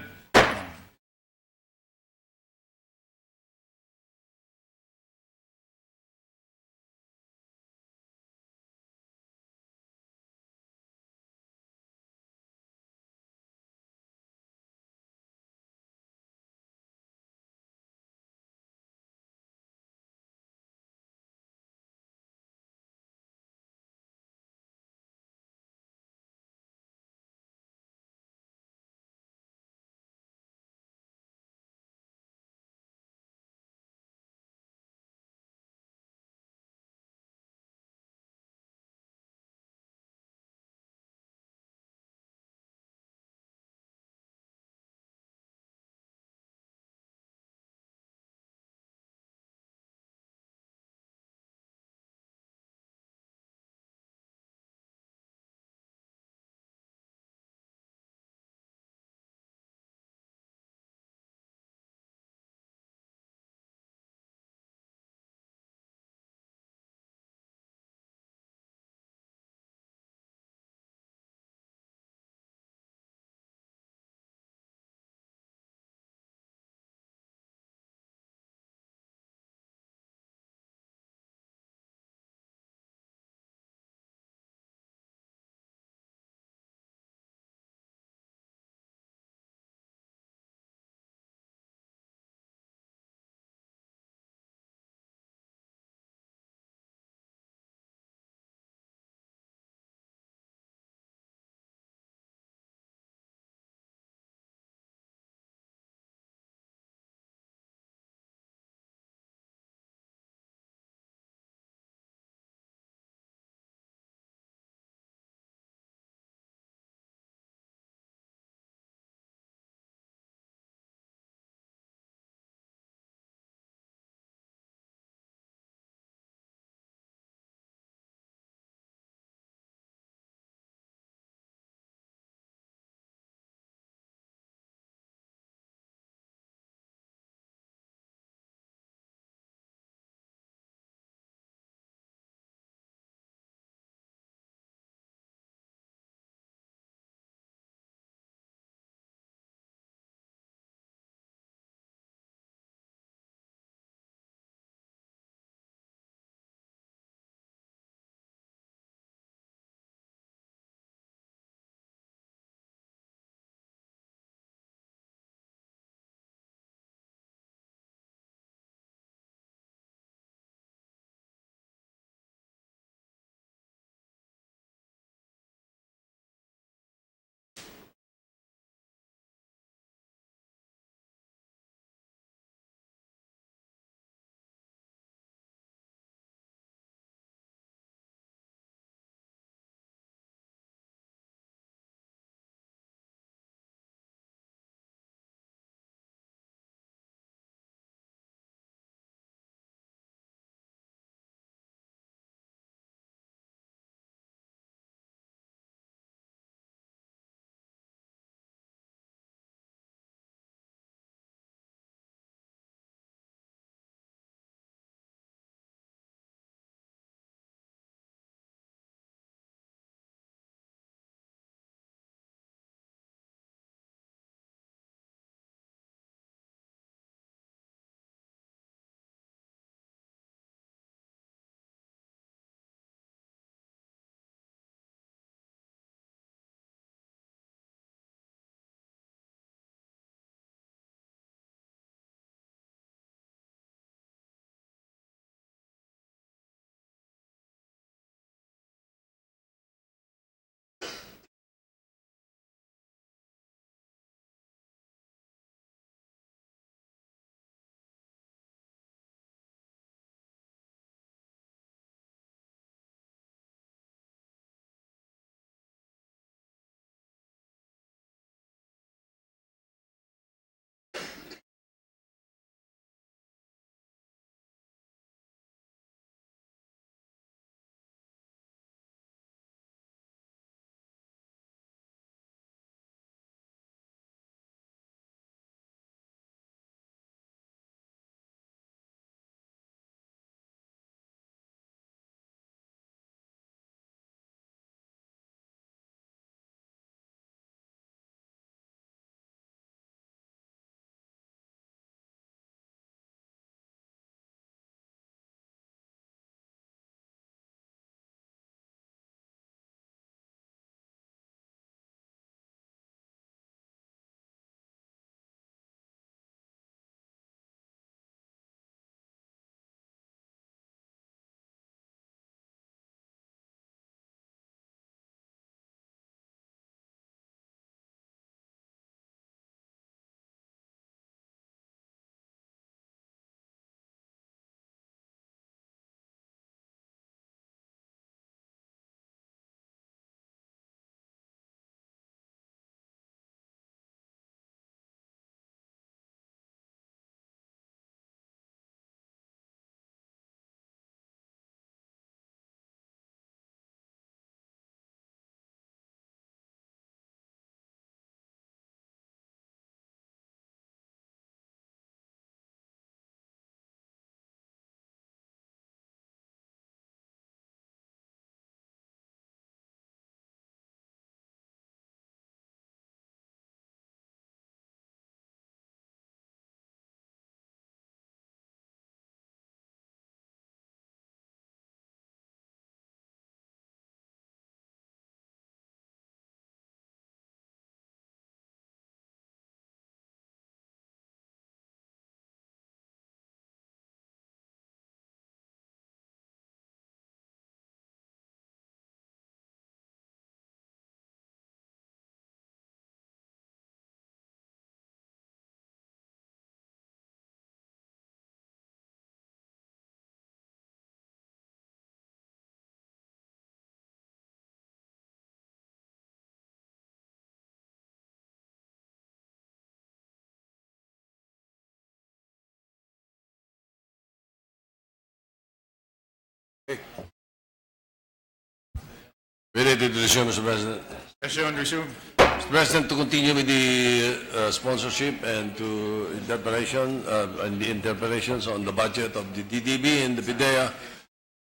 We ready to resume, Mr. President. Session resumed. Mr. President, to continue with the sponsorship and to interpretation and the interpretations on the budget of the DDB and the PDEA,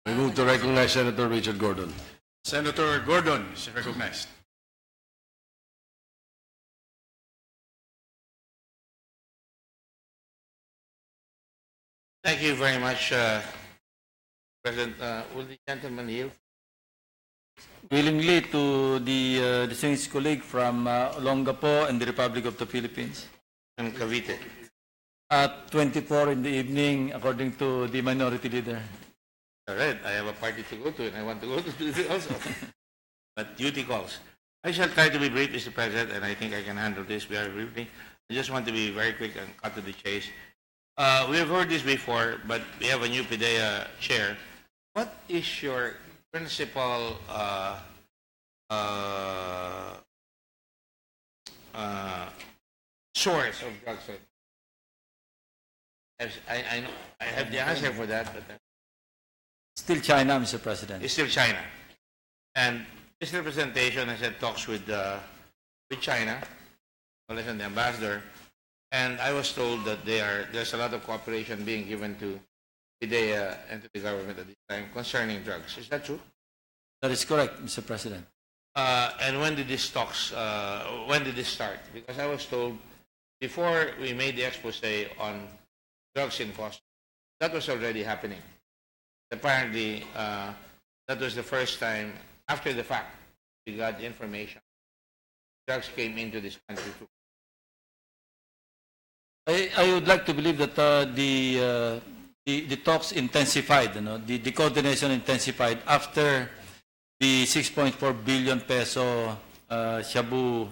we move to recognize Senator Richard Gordon. Senator Gordon is recognized. Thank you very much, President. Will the gentleman yield? Willingly to the distinguished colleague from Olongapo and the Republic of the Philippines. And Cavite. At 24 in the evening, according to the minority leader. All right, I have a party to go to and I want to go to it also. But duty calls. I shall try to be brief, Mr. President, and I think I can handle this very briefly. I just want to be very quick and cut to the chase. We have heard this before, but we have a new PDEA chair. What is your principal source of drug trade? I know I have the answer for that, but Still China, Mr. President. it's still China. And this representation has had talks with China, less than the ambassador, and I was told that there's a lot of cooperation being given to PDEA and to the government at this time concerning drugs. Is that true? That is correct, Mr. President. And when did this talks? When did this start? Because I was told before we made the expose on drugs in cost, that was already happening. Apparently, that was the first time after the fact we got the information. Drugs came into this country too. I would like to believe that the talks intensified, the coordination intensified after the 6.4 billion peso shabu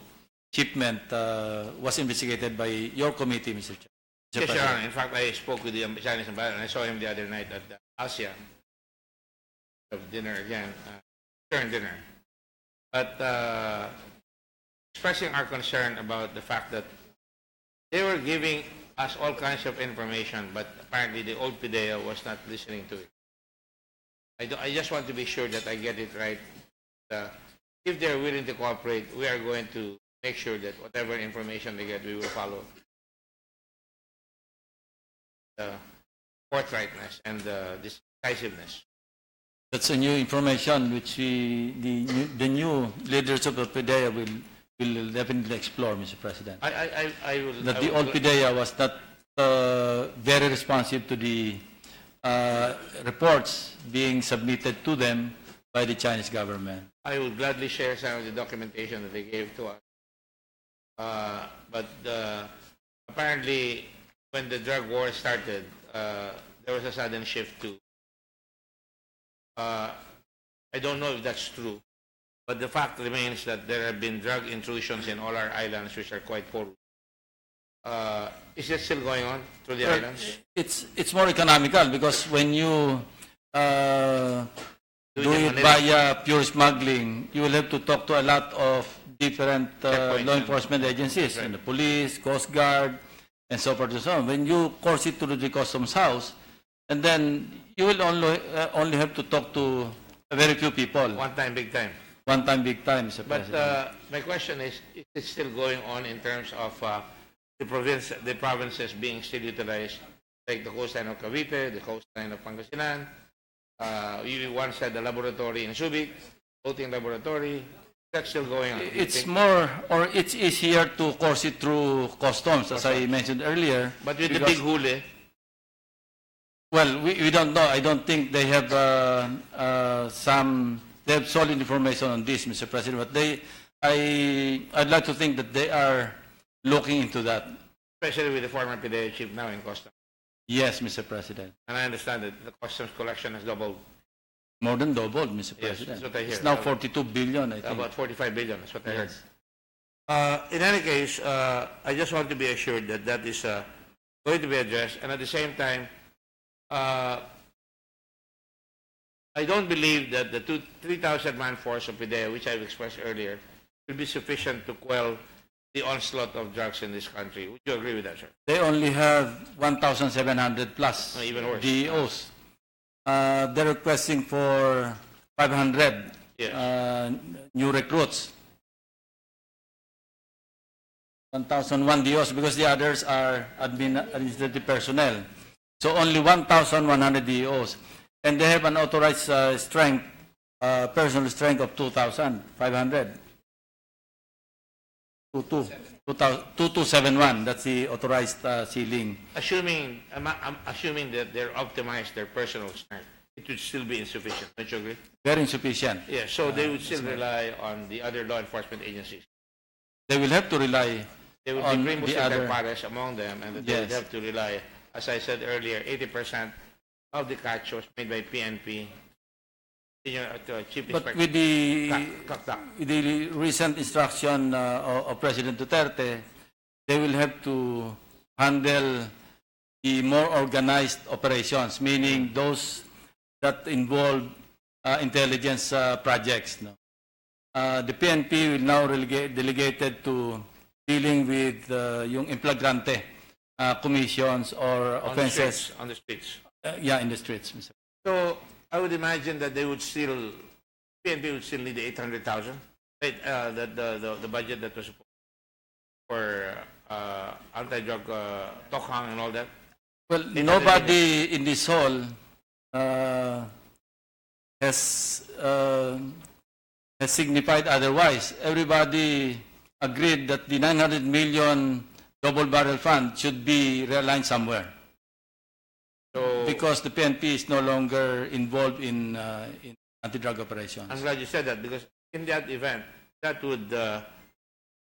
shipment was investigated by your committee, Mr. Chair. Yes, Your Honor. In fact, I spoke with the Chinese ambassador and I saw him the other night at the ASEAN of dinner again, during dinner. But expressing our concern about the fact that they were giving us all kinds of information, but apparently the old PDEA was not listening to it. I just want to be sure that I get it right. If they're willing to cooperate, we are going to make sure that whatever information they get, we will follow the forthrightness and the decisiveness. That's a new information which the new leaders of the PDEA will definitely explore, Mr. President. I will. That I the will- old PDEA was not very responsive to the reports being submitted to them by the Chinese government. I will gladly share some of the documentation that they gave to us. But apparently, when the drug war started, there was a sudden shift to. I don't know if that's true, but the fact remains that there have been drug intrusions in all our islands, which are quite poor. Is that still going on through the islands? It's more economical because when you do it via pure smuggling, you will have to talk to a lot of different law enforcement agencies, Right. the police, Coast Guard, and so forth and so on. When you course it through the customs house, and then you will only have to talk to a very few people. One time, big time. One time, big time, Mr. But President. my question is it still going on in terms of the provinces being still utilized, like the coastline of Cavite, the coastline of Pangasinan? You once had the laboratory in Subic, floating laboratory. That's still going on. It's more, or it's easier to course it through customs, as I mentioned earlier. But with the because- big huli, Well, we don't know. I don't think they have they have solid information on this, Mr. President. But I'd like to think that they are looking into that. especially with the former PDEA chief now in Customs. Yes, Mr. President. And I understand that the customs collection has doubled, More than doubled, Mr. Yes, President. that's what I hear. It's now 42 billion, I think. about 45 billion. That's what I heard. Yes. In any case, I just want to be assured that that is going to be addressed. And at the same time, I don't believe that the 3,000-man force of PDEA, which I've expressed earlier, will be sufficient to quell the onslaught of drugs in this country. Would you agree with that, sir? They only have 1,700 plus No, even worse. DEOs. they're requesting for 500 Yes. new recruits. 1,001 DOs because the others are administrative personnel. So only 1,100 DOs. And they have an authorized strength, personal strength of 2,500. 2271, that's the authorized ceiling. Assuming, I'm assuming that they're optimized their personal strength, it would still be insufficient. Don't you agree? Very insufficient. Yeah, so they would still rely on the other law enforcement agencies. They will have to rely They would on be primus the inter other. pares among them, and that they would Yes. have to rely, as I said earlier, 80% of the catch was made by PNP, senior chief But inspector. with the Kakta. with the recent instruction of President Duterte, they will have to handle the more organized operations, meaning those that involve intelligence projects. No? The PNP will now delegated to dealing with yung inflagrante commissions or offenses. On the streets. Yeah, in the streets, Mr. So I would imagine that they would still, PNP would still need the 800,000, right? The budget that was supposed for anti-drug Tokhang and all that. Well, nobody in this hall has signified otherwise. Everybody agreed that the 900 million double barrel fund should be realigned somewhere So because the PNP is no longer involved in anti-drug operations. I'm glad you said that because in that event, that would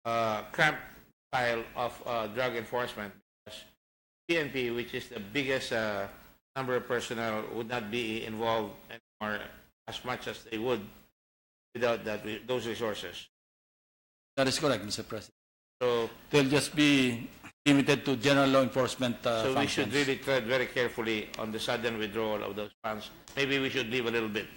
cramp pile of drug enforcement. Because PNP, which is the biggest number of personnel, would not be involved anymore as much as they would without those resources. That is correct, Mr. President. So, They'll just be limited to general law enforcement so we functions. should really tread very carefully on the sudden withdrawal of those funds. Maybe we should leave a little bit.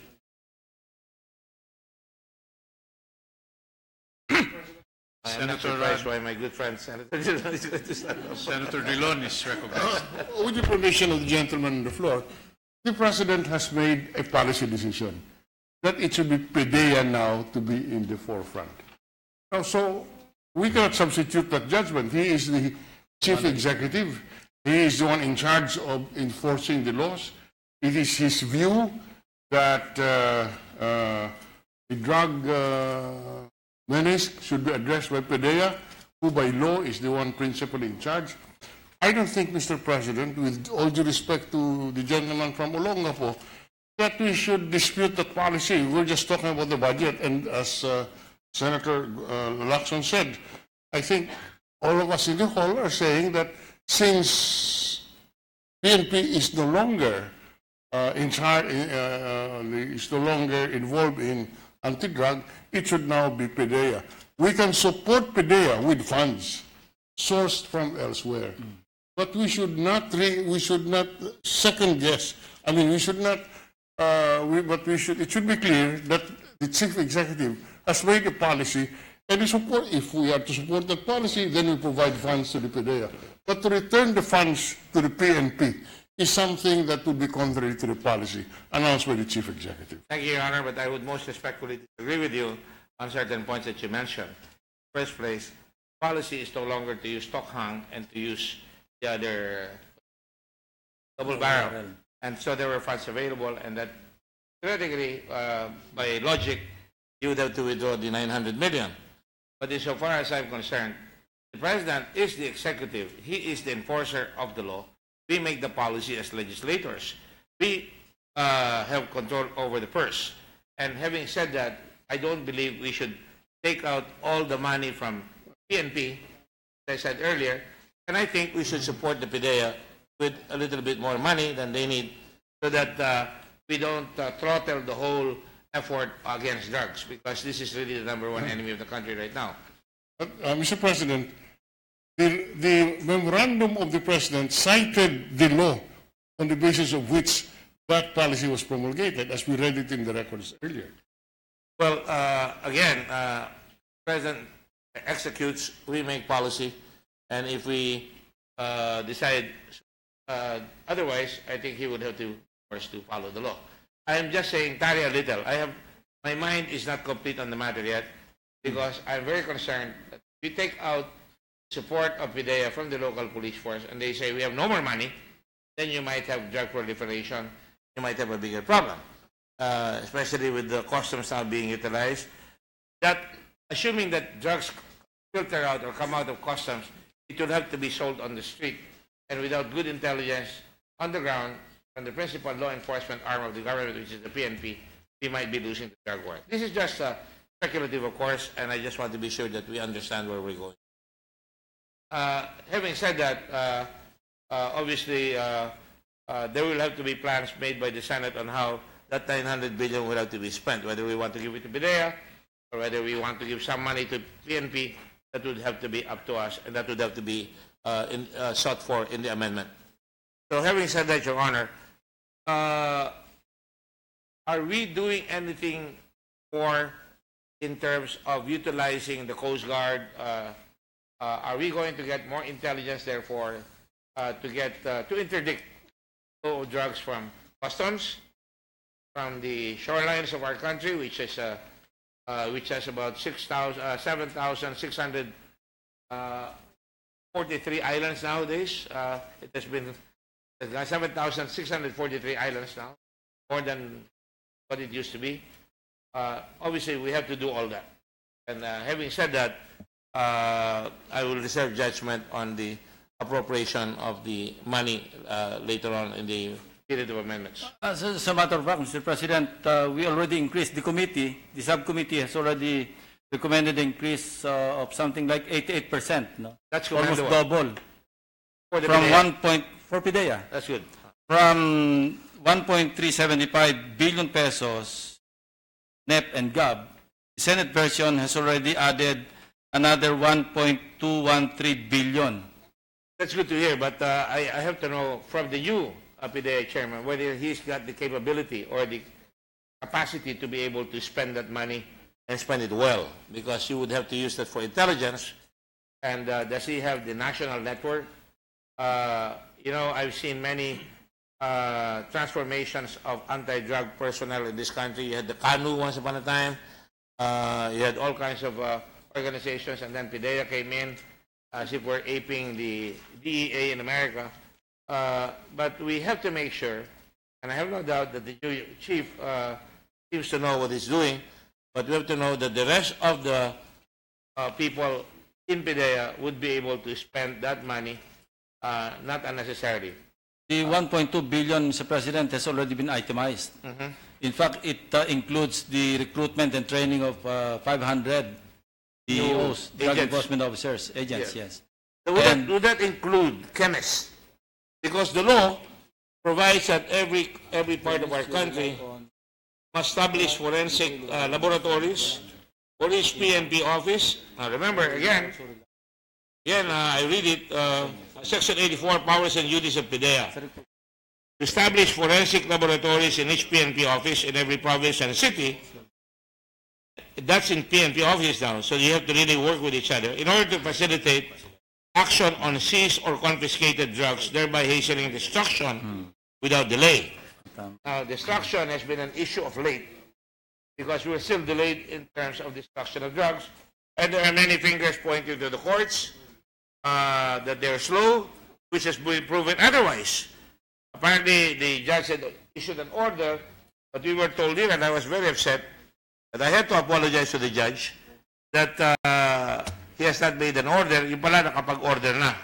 I'm not surprised why my good friend Senator Dillon is going to stand up. Senator Dillon is recognized. With the permission of the gentleman on the floor, the President has made a policy decision that it should be PDEA now to be in the forefront. Now, so we cannot substitute that judgment. He is the chief executive. He is the one in charge of enforcing the laws. It is his view that the drug menace should be addressed by PDEA, who by law is the one principally in charge. I don't think, Mr. President, with all due respect to the gentleman from Olongapo, that we should dispute that policy. We're just talking about the budget, and as Senator Lacson said, I think all of us in the hall are saying that since PNP is no longer in charge, is no longer involved in anti-drug, it should now be PDEA. We can support PDEA with funds sourced from elsewhere, but we should not second guess. I mean, we should not. It should be clear that the chief executive has made a policy, and if we are to support that policy, then we provide funds to the PDEA. But to return the funds to the PNP is something that would be contrary to the policy announced by the chief executive. Thank you, Your Honor, but I would most respectfully disagree with you on certain points that you mentioned. First place, policy is no longer to use Tokhang and to use the other double barrel. And so there were funds available, and that theoretically, by logic, you would have to withdraw the 900 million. But insofar as I'm concerned, the President is the executive. He is the enforcer of the law. We make the policy as legislators. We have control over the purse. And having said that, I don't believe we should take out all the money from PNP, as I said earlier, and I think we should support the PDEA with a little bit more money than they need so that we don't throttle the whole effort against drugs, because this is really the number one enemy of the country right now. Mr. President, the memorandum of the President cited the law on the basis of which that policy was promulgated, as we read it in the records earlier. Well, again, President executes, we make policy, and if we decide otherwise, I think he would have to force to follow the law. I am just saying, tarry a little. My mind is not complete on the matter yet because I'm very concerned that if you take out support of PDEA from the local police force and they say we have no more money, then you might have drug proliferation. You might have a bigger problem, especially with the customs now being utilized. That, assuming that drugs filter out or come out of customs, it will have to be sold on the street. And without good intelligence on the ground, from the principal law enforcement arm of the government, which is the PNP, we might be losing the drug war. This is just speculative, of course, and I just want to be sure that we understand where we're going. Having said that, obviously, there will have to be plans made by the Senate on how that 900 billion will have to be spent, whether we want to give it to PDEA or whether we want to give some money to PNP. That would have to be up to us, and that would have to be sought for in the amendment. So having said that, Your Honor, are we doing anything more in terms of utilizing the Coast Guard? Are we going to get more intelligence, therefore, to interdict flow of drugs from customs, from the shorelines of our country, which has about 7,643 islands nowadays. It has been 7,643 islands now, more than what it used to be. Obviously, we have to do all that. And having said that, I will reserve judgment on the appropriation of the money later on in the period of amendments. As a matter of fact, Mr. President, we already increased the committee. The subcommittee has already recommended an increase of something like 88%. No? That's almost commendable. double. For the From PDEA. for PDEA. That's good. From 1.375 billion pesos, NEP and GAB, the Senate version has already added another 1.213 billion. That's good to hear, but I have to know from the new PDEA chairman whether he's got the capability or the capacity to be able to spend that money and spend it well, because you would have to use that for intelligence. And does he have the national network? You know, I've seen many transformations of anti-drug personnel in this country. You had the CANU once upon a time. You had all kinds of organizations, and then PDEA came in as if we're aping the DEA in America. But we have to make sure, and I have no doubt that the new chief seems to know what he's doing, but we have to know that the rest of the people in PDEA would be able to spend that money not unnecessarily. The 1.2 billion, Mr. President, has already been itemized. In fact, it includes the recruitment and training of 500 DEOs, drug enforcement officers, agents, yes. So would that include chemists? Because the law provides that every part of our country must establish forensic laboratories for each PNP office. Now remember, again, I read it, Section 84, Powers and Duties of PDEA. Establish forensic laboratories in each PNP office in every province and city. That's in PNP offices now, so you have to really work with each other in order to facilitate action on seized or confiscated drugs, thereby hastening destruction without delay. Now, destruction has been an issue of late because we're still delayed in terms of destruction of drugs, and there are many fingers pointing to the courts that they're slow, which has been proven otherwise. Apparently, the judge had issued an order, but we were told here, and I was very upset, that I had to apologize to the judge that he has not made an order, yung pala nakapag-order na.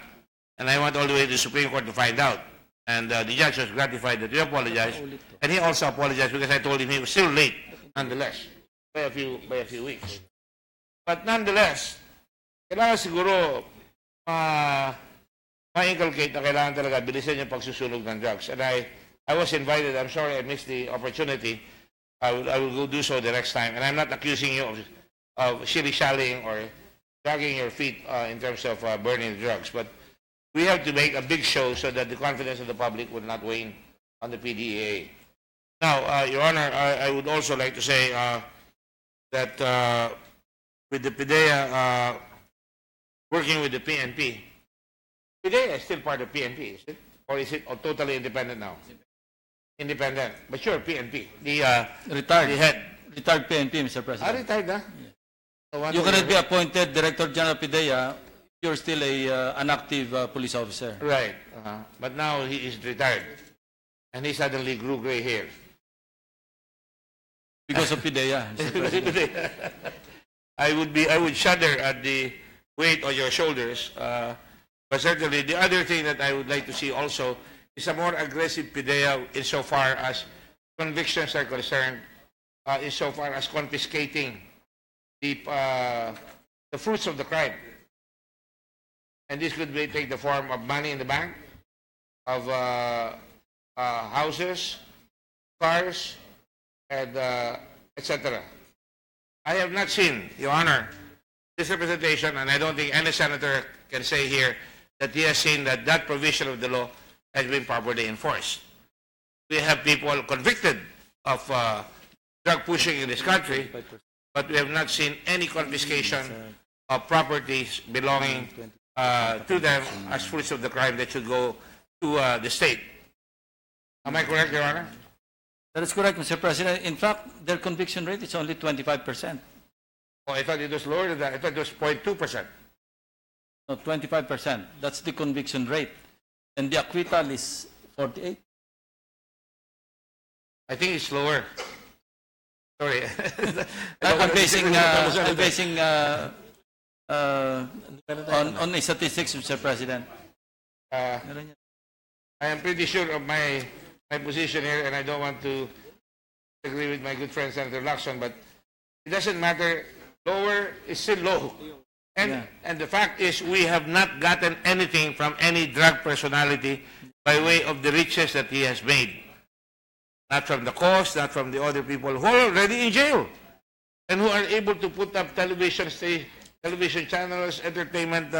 And I went all the way to the Supreme Court to find out. And the judge was gratified that we apologized. And he also apologized because I told him he was still late, nonetheless, by a few weeks. But nonetheless, kailangan siguro ma-inculcate na kailangan talaga bilisan yung pagsusunog ng drugs. And I was invited. I'm sorry I missed the opportunity. I will go do so the next time. And I'm not accusing you of shilly-shallying or dragging your feet in terms of burning the drugs. But we have to make a big show so that the confidence of the public will not wane on the PDEA. Now, Your Honor, I would also like to say that with the PDEA working with the PNP, PDEA is still part of PNP, is it? Or is it totally independent now? independent. But sure, PNP. The Retired. the head. Retired PNP, Mr. President. Retired, huh? So what You is cannot it? be appointed Director General PDEA. You're still an active police officer. Right. But now he is retired. And he suddenly grew gray hair. Because of PDEA, Mr. President. I would shudder at the weight on your shoulders. But certainly, the other thing that I would like to see also is a more aggressive PDEA insofar as convictions are concerned, insofar as confiscating the fruits of the crime. And this could take the form of money in the bank, of houses, cars, and etc. I have not seen, Your Honor, this representation, and I don't think any senator can say here that he has seen that that provision of the law has been properly enforced. We have people convicted of drug pushing in this country, but we have not seen any confiscation of properties belonging to them as fruits of the crime that should go to the state. Am I correct, Your Honor? That is correct, Mr. President. In fact, their conviction rate is only 25%. Oh, I thought it was lower than that. I thought it was 0.2%. No, 25%. That's the conviction rate. And the acquittal is 48. I think it's lower. Sorry. I'm basing on the statistics, Mr. President. I am pretty sure of my position here, and I don't want to agree with my good friend Senator Lacson, but it doesn't matter. Lower is still low. And the fact is, we have not gotten anything from any drug personality by way of the riches that he has made. Not from the cost, not from the other people who are already in jail and who are able to put up television channels, entertainment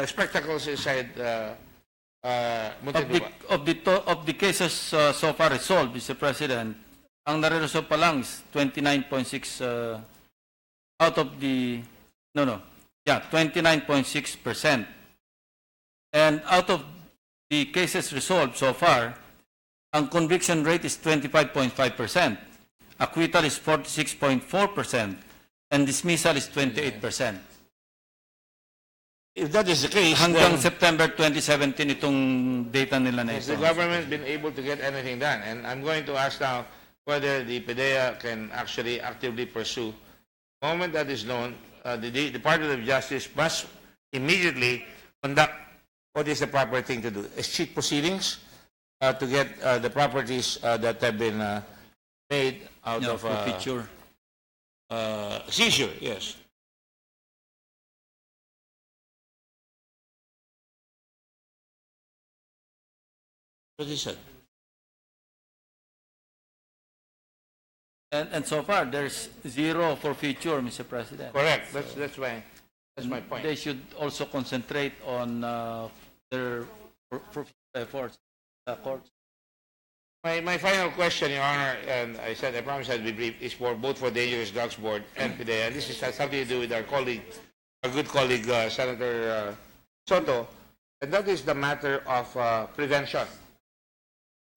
spectacles inside Muntinlupa. Of the cases so far resolved, Mr. President, ang nare-resolve pa lang is 29.6 out of the 29.6%. And out of the cases resolved so far, ang conviction rate is 25.5%, acquittal is 46.4%, and dismissal is 28%. If that is the case, Hanggang then September 2017 itong data nila na has ito. the government been able to get anything done? And I'm going to ask now whether the PDEA can actually actively pursue. The moment that is known, the Department of Justice must immediately conduct what is the proper thing to do. Escheat proceedings to get the properties that have been made out of forfeiture. Seizure, yes. What he said. And so far, there's zero forfeiture, Mr. President. Correct. That's my point. They should also concentrate on their forfeiture efforts. Courts. My final question, Your Honor, and I promised I'd be brief, is for both for Dangerous Drugs Board and PDEA. And this has something to do with our good colleague, Senator Soto, and that is the matter of prevention,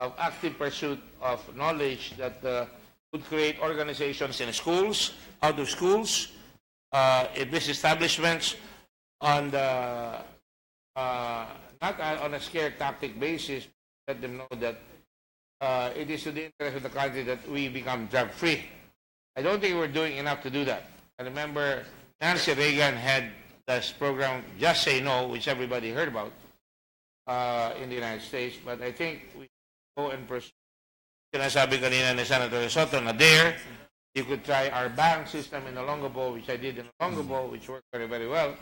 of active pursuit of knowledge that would create organizations in schools, out of schools, in business establishments, on the not on a scare tactic basis. Let them know that it is to the interest of the country that we become drug-free. I don't think we're doing enough to do that. I remember Nancy Reagan had this program, Just Say No, which everybody heard about in the United States. But I think we go and pursue. Sinasabi kanina ni Senator Soto na there, you could try our bank system in Olongapo, which I did in Olongapo, which worked very, very well.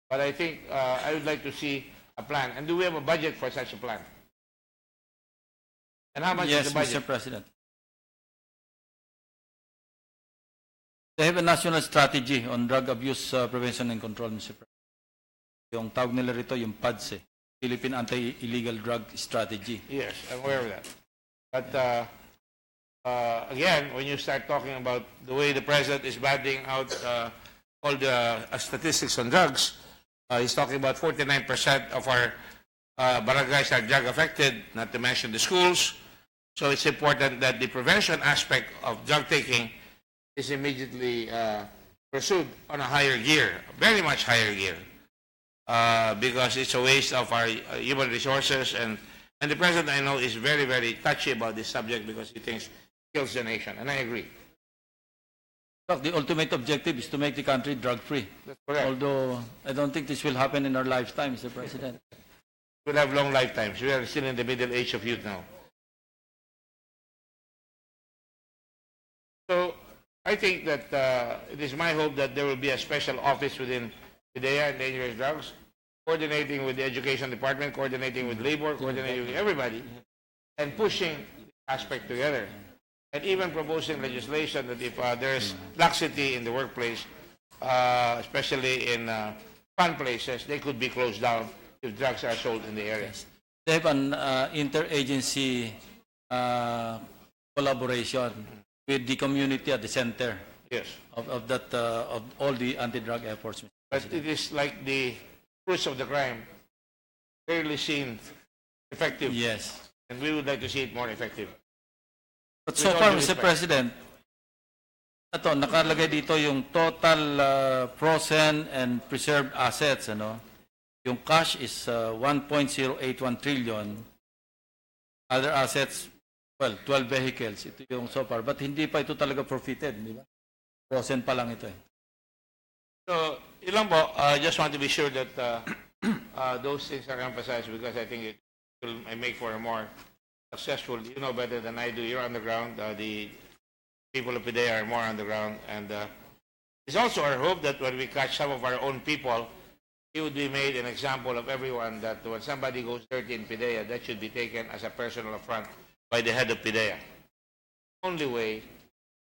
But I think I would like to see a plan. And do we have a budget for such a plan? And how much is the budget? Yes, Mr. President. They have a national strategy on drug abuse prevention and control, Mr. President. Yung tawag nila rito, yung PADS, Philippine Anti-Illegal Drug Strategy. Yes, I'm aware of that. But again, when you start talking about the way the President is batting out all the statistics on drugs, he's talking about 49% of our barangays are drug affected, not to mention the schools. So it's important that the prevention aspect of drug taking is immediately pursued on a higher gear, very much higher gear, because it's a waste of our human resources. And the President, I know, is very, very touchy about this subject because he thinks it kills the nation, and I agree. Look, the ultimate objective is to make the country drug-free. That's correct. Although I don't think this will happen in our lifetime, Mr. President. We'll have long lifetimes. We are still in the middle age of youth now. So I think that it is my hope that there will be a special office within PDEA and dangerous drugs, coordinating with the education department, coordinating with labor, coordinating with everybody, and pushing the aspect together. And even proposing legislation that if there's laxity in the workplace, especially in fun places, they could be closed down if drugs are sold in the area. They have an interagency collaboration with the community at the center Yes. of all the anti-drug efforts. Mr. But President. it is like the fruits of the crime, clearly seen effective. Yes. And we would like to see it more effective. But so With all far, due Mr. respect. President, ito, nakalagay dito yung total frozen and preserved assets, ano? Yung cash is 1.081 trillion. Other assets, well, 12 vehicles. Ito yung so far. But hindi pa ito talaga profited, di ba? Frozen pa lang ito eh. So, ilang po, I just want to be sure that those things are emphasized because I think it will make for a more successful. You know better than I do. You're on the ground. The people of PDEA are more on the ground. And it's also our hope that when we catch some of our own people, it would be made an example of everyone that when somebody goes dirty in PDEA, that should be taken as a personal affront by the head of PDEA. The only way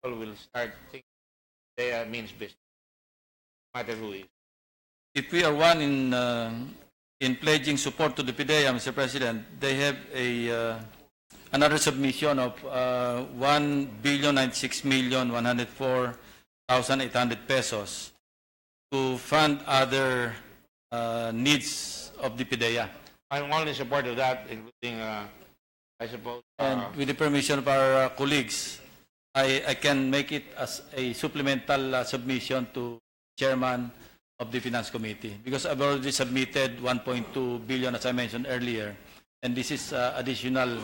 people will start thinking PDEA means business, no matter who is. If we are one in pledging support to the PDEA, Mr. President, they have another submission of 1,096,104,800 pesos to fund other needs of the PDEA. I'm all in support of that, including, I suppose, And with the permission of our colleagues, I can make it as a supplemental submission to Chairman of the Finance Committee because I've already submitted 1.2 billion, as I mentioned earlier, and this is additional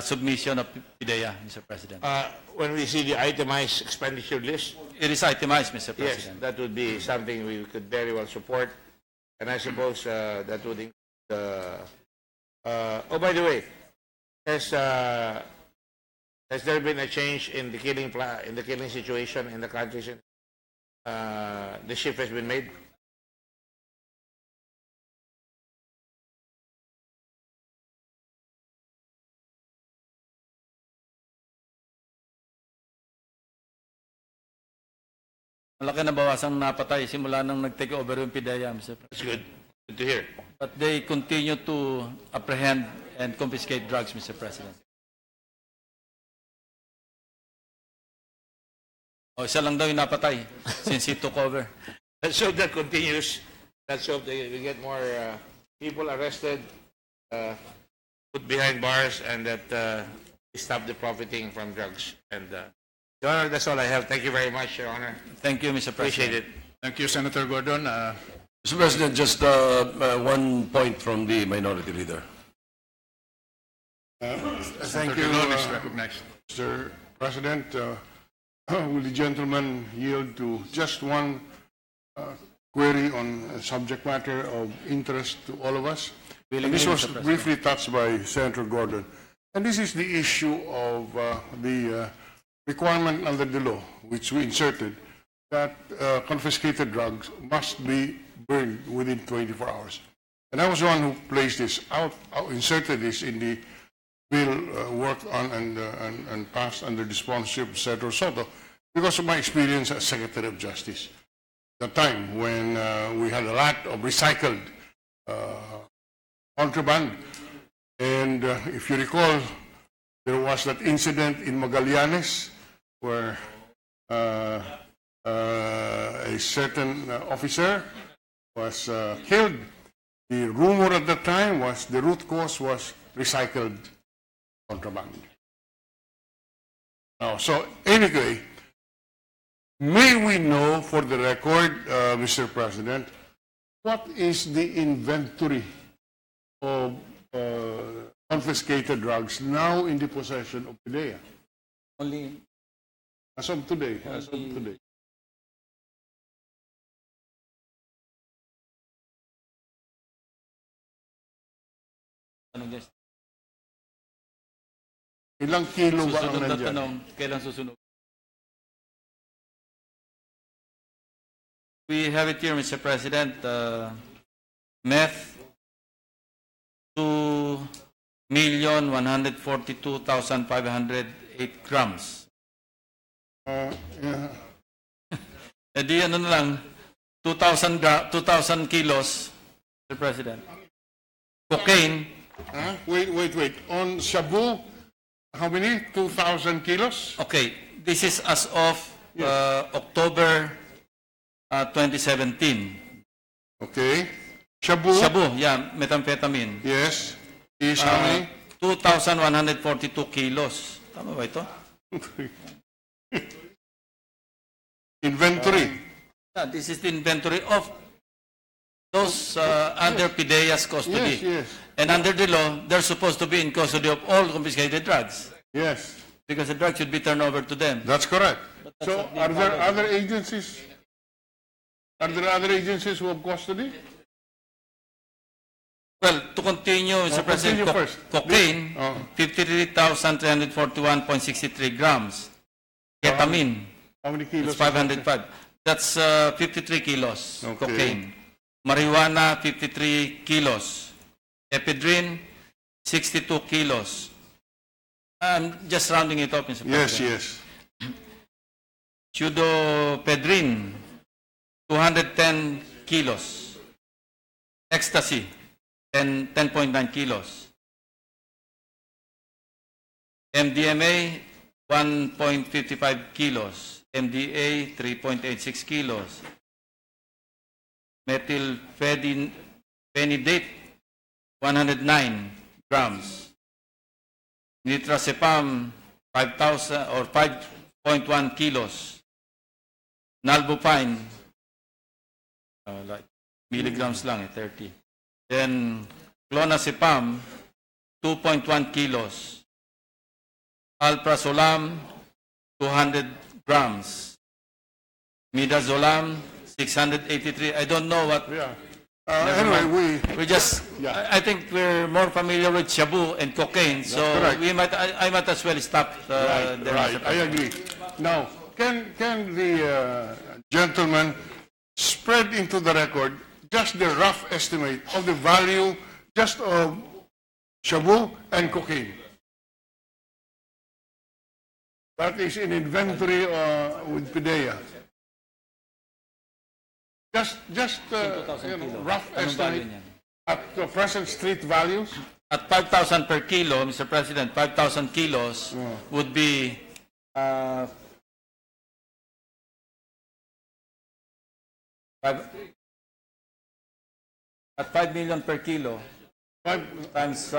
submission of PDEA, Mr. President. when we see the itemized expenditure list, It is itemized, Mr. yes, President. that would be something we could very well support. And I suppose that would include, oh, by the way, has there been a change in the killing situation in the country since the shift has been made? Malaki na bawasang napatay simula nang nag-take over yung PDEA, Mr. President. That's good. Good to hear. But they continue to apprehend and confiscate drugs, Mr. President. O, isa lang daw yung napatay since he took over. Let's hope that continues. Let's hope that we get more people arrested, put behind bars, and that we stop the profiting from drugs. And Your Honor, that's all I have. Thank you very much, Your Honor. Thank you, Mr. President. Appreciate it. Thank you, Senator Gordon. Mr. President, just one point from the minority leader. Thank Senator you, Gordon is recognized. Mr. President. Will the gentleman yield to just one query on a subject matter of interest to all of us? And this was briefly touched by Senator Gordon. And this is the issue of the requirement under the law, which we inserted, that confiscated drugs must be burned within 24 hours. And I was the one who placed this out, inserted this in the bill worked on and passed under the sponsorship of Senator Soto because of my experience as Secretary of Justice. The time when we had a lot of recycled contraband. And if you recall, there was that incident in Magallanes where a certain officer was killed. The rumor at the time was the root cause was recycled contraband. Now, so anyway, may we know for the record, Mr. President, what is the inventory of confiscated drugs now in the possession of PDEA? Only As of today. As of today. Ilang kilo ba ang susunod na nandyan? tanong, kailan susunod? We have it here, Mr. President. Meth, 2,142,508 grams. Yeah. E di ano na lang, 2,000 kilos, Mr. President. Cocaine, Huh? Wait. On Shabu, how many? 2,000 kilos? okay, this is as of October 2017. Okay. Shabu? Shabu, yeah, methamphetamine. Yes. Is how many? 2,142 kilos. Tama ba ito? Inventory. Yeah, this is the inventory of those under PDEA's custody. Yes. And under the law, they're supposed to be in custody of all confiscated drugs Yes. because the drugs should be turned over to them. That's correct. that's So, not being are there followed. other agencies? Are there other agencies who have custody? Well, to continue, Mr. President, continue first. cocaine, Oh. 53,341.63 grams. Ketamine, How many kilos? it's 505. That's 53 kilos, Okay. cocaine. Marijuana, 53 kilos. Ephedrine, 62 kilos. I'm just rounding it up, Mr. Yes, President. yes. Pseudopedrine, 210 kilos. Ecstasy, 10.9 kilos. MDMA, 1.55 kilos. MDA, 3.86 kilos. Methylphenidate, 109 grams. Nitrazepam, 5,000 or 5.1 kilos. Nalbuphine, like milligrams lang, 30. Then clonazepam, 2.1 kilos. Alprazolam, 200 grams. Midazolam, 683. I don't know what. Yeah. Never Anyway, mind. We just, Yeah. I think we're more familiar with shabu and cocaine, so correct. we might, I might as well stop there. Mr. Right, I President. agree. Now, can the gentleman spread into the record just the rough estimate of the value just of shabu and cocaine? That is in inventory with PDEA. Just rough Anong value estimate niyan? at the present street values. At 5,000 per kilo, Mr. President, 5,000 kilos would be at 5 million per kilo times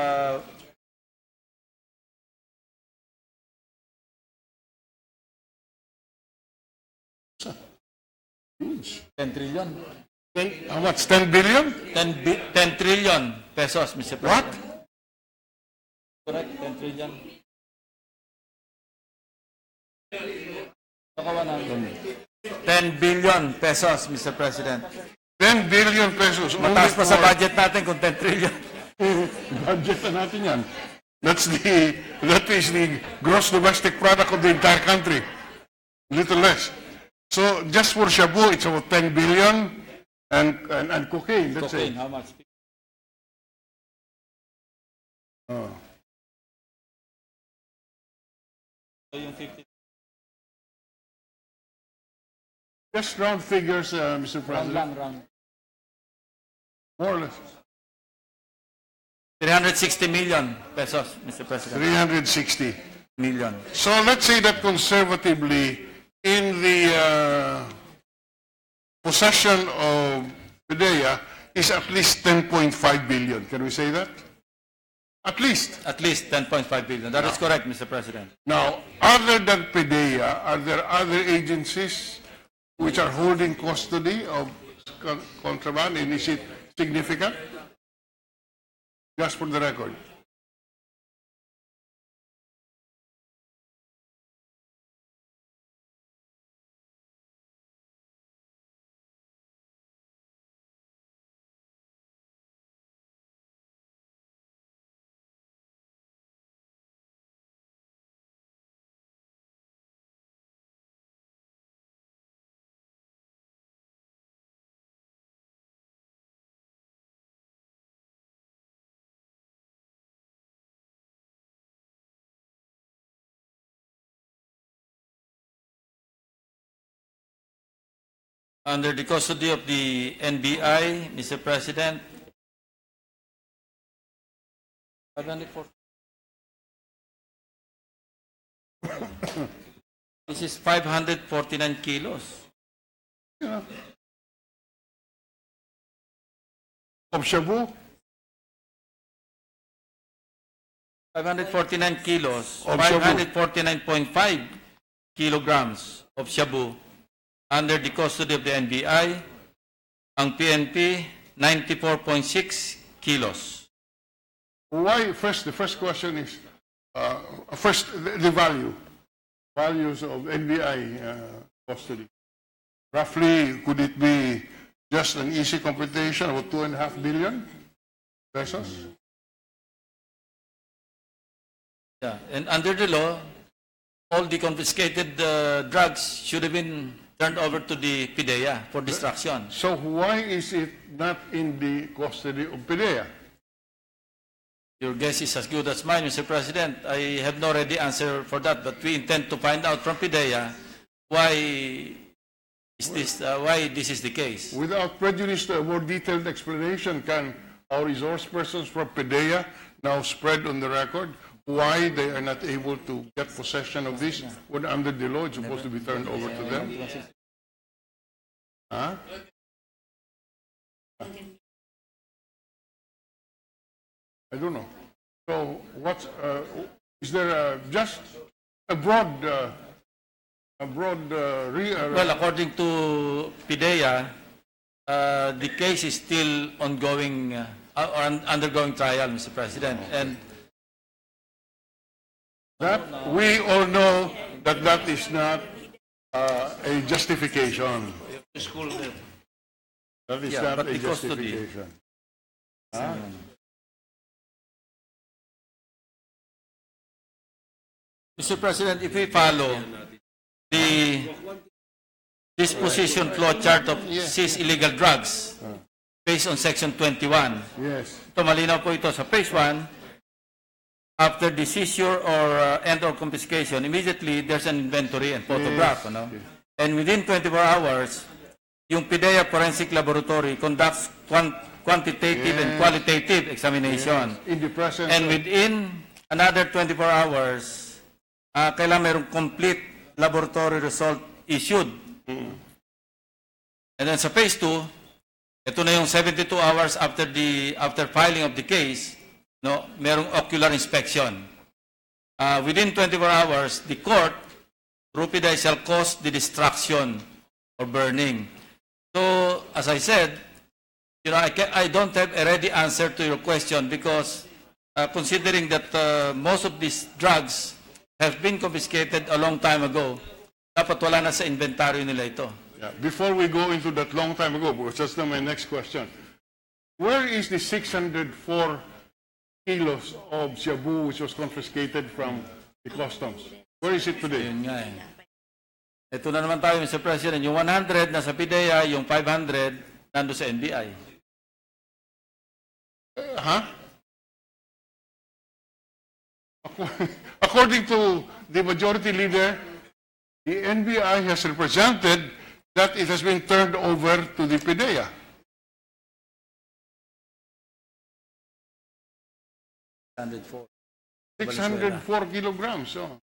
Huge. 10 trillion. How much? 10 billion? 10 trillion pesos, Mr. What? President. Correct, 10 trillion. Baka 10 billion pesos, Mr. President. 10 billion pesos. only Mataas pa sa for- budget natin kung 10 trillion. Budget na natin yan. That is the gross domestic product of the entire country. Little less. So just for shabu, it's about 10 billion and cocaine, let's Cocaine, say. how much? Oh. So yung 50. Just round figures, Mr. President. Round. More or less. 360 million pesos, Mr. President. 360. Million. So let's say that conservatively, in the possession of PDEA is at least 10.5 billion. Can we say that? At least. At least 10.5 billion. That is correct, Mr. President. Now, other than PDEA, are there other agencies which are holding custody of contraband, and is it significant? Just for the record. Under the custody of the NBI, Mr. President, 504. This is 549 kilos. Yeah. Of shabu? 549 kilos, Of shabu. 549.5 kilograms of shabu under the custody of the NBI. Ang PNP, 94.6 kilos. Why? First, the first question is, the values of NBI custody. Roughly, could it be just an easy computation of 2.5 billion pesos? Yeah. And under the law, all the confiscated drugs should have been turned over to the PDEA for destruction. So why is it not in the custody of PDEA? Your guess is as good as mine, Mr. President. I have no ready answer for that, but we intend to find out from PDEA why this is the case. Without prejudice to a more detailed explanation, can our resource persons from PDEA now spread on the record why they are not able to get possession of this when under the law it's supposed to be turned over to them? Huh? I don't know. So what's is there just a broad Well, according to PDEA, the case is still ongoing, undergoing trial, Mr. President. And that we all know that that is not a justification. That is not but a the custody. justification. Huh? Mr. President, if we follow the disposition flow chart of seized illegal drugs based on Section 21, Yes. ito malinaw po ito sa phase 1, after the seizure or and or confiscation, immediately there's an inventory and photograph. Yes. Ano? And within 24 hours, yung PDEA Forensic Laboratory conducts quantitative and qualitative examination. In the presence And of- within another 24 hours, kailangan mayroong complete laboratory result issued. And then sa phase 2, ito na yung 72 hours after filing of the case, no, mayroong ocular inspection. Within 24 hours, the court, through PDEA, shall cause the destruction or burning. So, as I said, you know, I don't have a ready answer to your question because considering that most of these drugs have been confiscated a long time ago, dapat wala na sa inventaryo nila ito. Yeah. Before we go into that long time ago, because that's not my next question, where is the 604 kilos of shabu which was confiscated from the customs? Where is it today? Yun nga eh. Ito na naman tayo, Mr. President. Yung 100 nasa PDEA, yung 500 nando sa NBI. Huh? According to the majority leader, the NBI has represented that it has been turned over to the PDEA. $104. 604 kilograms. Oh.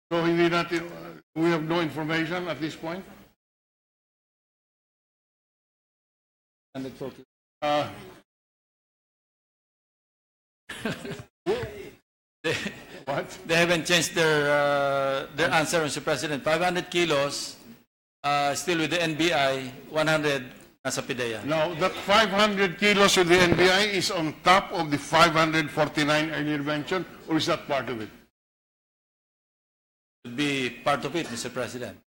So hindi natin, we have no information at this point? What? They haven't changed their answer, Mr. President. 500 kilos, still with the NBI, 100 nasa PDEA. Now, that 500 kilos of the NBI is on top of the 549 earlier mentioned, or is that part of it? Would be part of it, Mr. President.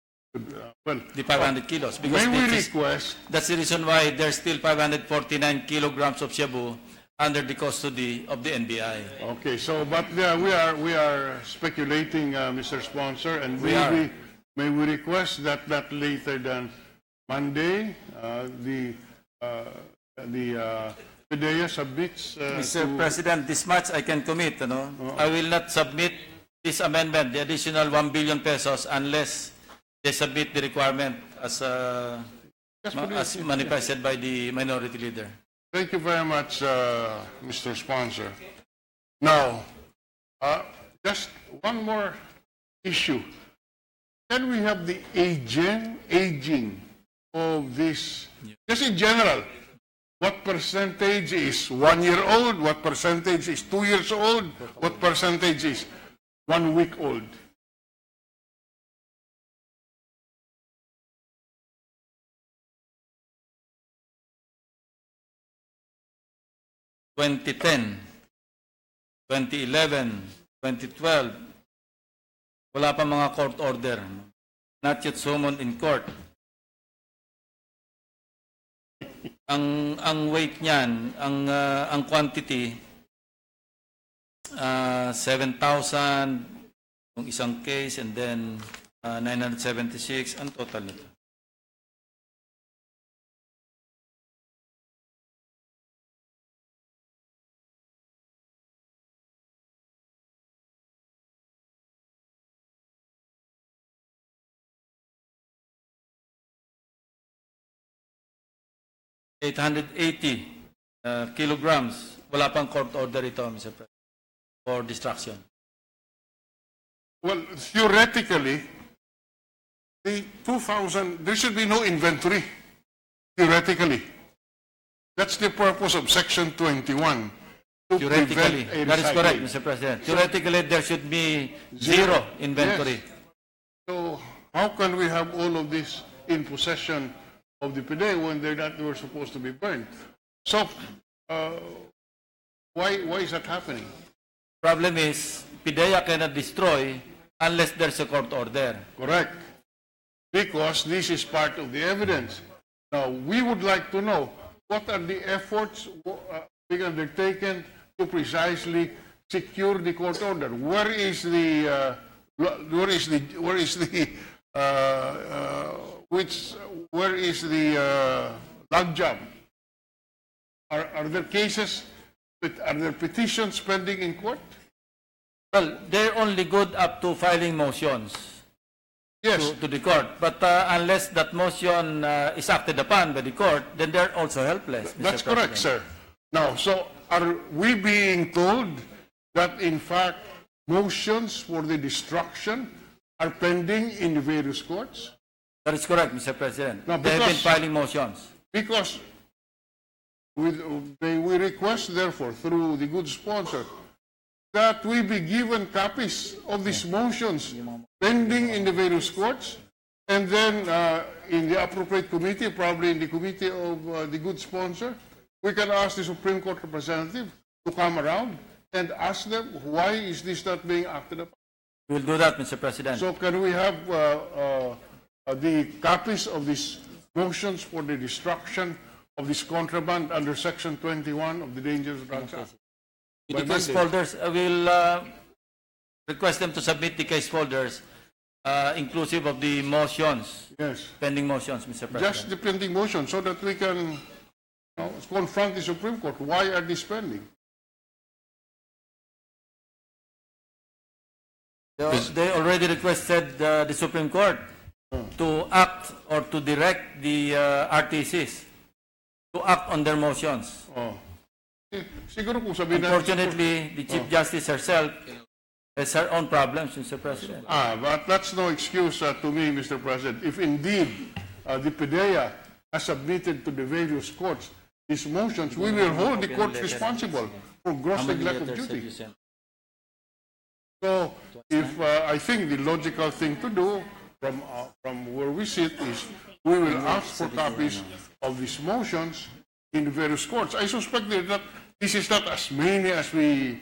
Well, The 500 kilos. Because may we this is- request, that's the reason why there's still 549 kilograms of shabu under the custody of the NBI. okay, so, but we are speculating, Mr. Sponsor, and We are. may we request that later than Monday, the PDEA submits Mr. to... President, this much I can commit. I will not submit this amendment, the additional 1 billion pesos, unless they submit the requirement as manifested by the minority leader. Thank you very much, Mr. Sponsor. Now, just one more issue. Can we have the aging of this, just in general, what percentage is 1 year old, what percentage is 2 years old, what percentage is 1 week old? In 2010, 2011, 2012, wala pa mga court order. Not yet summoned in court. Ang weight niyan, ang quantity, 7,000 yung isang case, and then 976 ang total nito. kilograms. Wala pang court order ito, Mr. President, for destruction. Well, theoretically, the 2,000, there should be no inventory, theoretically. That's the purpose of Section 21. To Theoretically, prevent a that is correct, recycling. Mr. President. Theoretically, there should be zero inventory. Yes. So, how can we have all of this in possession of the PDEA when they were supposed to be burned? So, why is that happening? Problem is, PDEA cannot destroy unless there's a court order. Correct. Because this is part of the evidence. Now, we would like to know what are the efforts being undertaken to precisely secure the court order. Where is the log jam? Are there cases? Are there petitions pending in court? Well, they're only good up to filing motions Yes. to the court. But unless that motion is acted upon by the court, then they're also helpless, Mr. That's correct, President. sir. Now, so are we being told that in fact motions for the destruction are pending in the various courts? That is correct, Mr. President. No, They have been because- filing motions. Because we request, therefore, through the good sponsor, that we be given copies of these motions pending in the various courts, and then in the appropriate committee, probably in the committee of the good sponsor, we can ask the Supreme Court representative to come around and ask them, why is this not being acted upon? We'll do that, Mr. President. So can we have the copies of these motions for the destruction of this contraband under Section 21 of the Dangerous Drugs Act? The by case Monday. folders, I will request them to submit the case folders inclusive of the motions, Yes. pending motions, Mr. President. Just the pending motion so that we can confront the Supreme Court. Why are these pending? They already requested the Supreme Court to act or to direct the RTCs to act on their motions. Oh. Siguro kung sabihin natin... Unfortunately, the Chief Justice herself has her own problems, Mr. President. But that's no excuse to me, Mr. President. If indeed the PDEA has submitted to the various courts these motions, we will hold the courts responsible for gross neglect of duty. So, if I think the logical thing to do from where we sit is we will ask for copies of these motions in the various courts. I suspect that this is not as many as we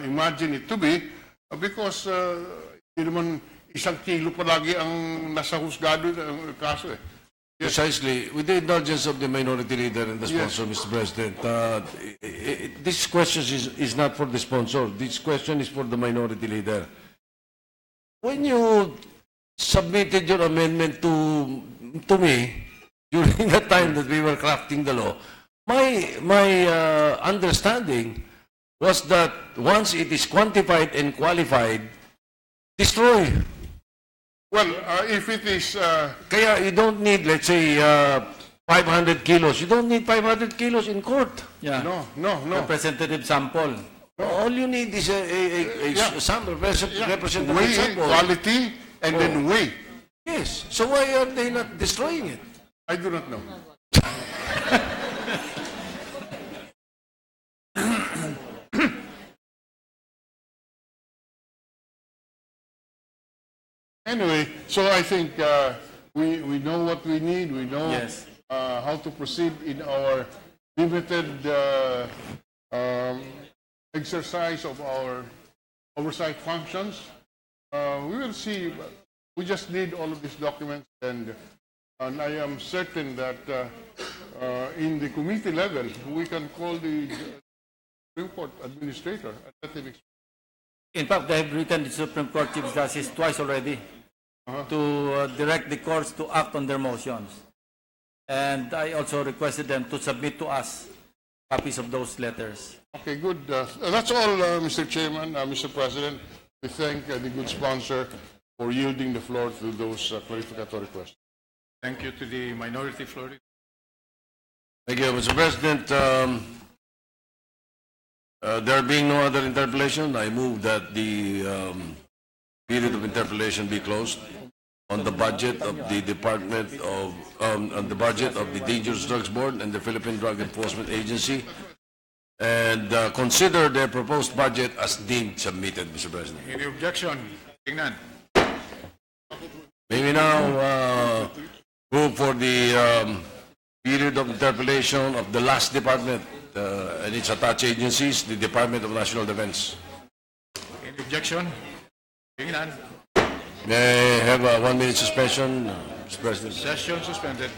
imagine it to be because hindi naman isang kilo palagi ang nasa husgado ng kaso eh. Precisely. With the indulgence of the minority leader and the sponsor, Mr. President, this question is not for the sponsor. This question is for the minority leader. When you submitted your amendment to me during the time that we were crafting the law, my understanding was that once it is quantified and qualified, destroy. Well, if it is... Kaya you don't need, let's say, 500 kilos. You don't need 500 kilos in court. Yeah. No. Representative sample. All you need is a sample, representative Weigh, sample. quality, and then weigh. Yes. So why are they not destroying it? I do not know. Anyway, so I think we know what we need. We know how to proceed in our limited exercise of our oversight functions. We will see. We just need all of these documents, and I am certain that in the committee level, we can call the Supreme Court administrator and let him explain. In fact, they have written the Supreme Court Chief Justice twice already to direct the courts to act on their motions. And I also requested them to submit to us copies of those letters. Okay, good. That's all, Mr. Chairman, Mr. President. We thank the good sponsor for yielding the floor to those clarificatory questions. Thank you to the minority floor. Thank you, Mr. President. There being no other interpellation, I move that the period of interpellation be closed on the budget of the Department of on the budget of the Dangerous Drugs Board and the Philippine Drug Enforcement Agency, and consider their proposed budget as deemed submitted, Mr. President. Any objection? Tingnan. May we now move for the period of interpellation of the last department and its attached agencies, the Department of National Defense. Any objection? Tingnan. May I have a 1-minute suspension, Mr. President? Session suspended.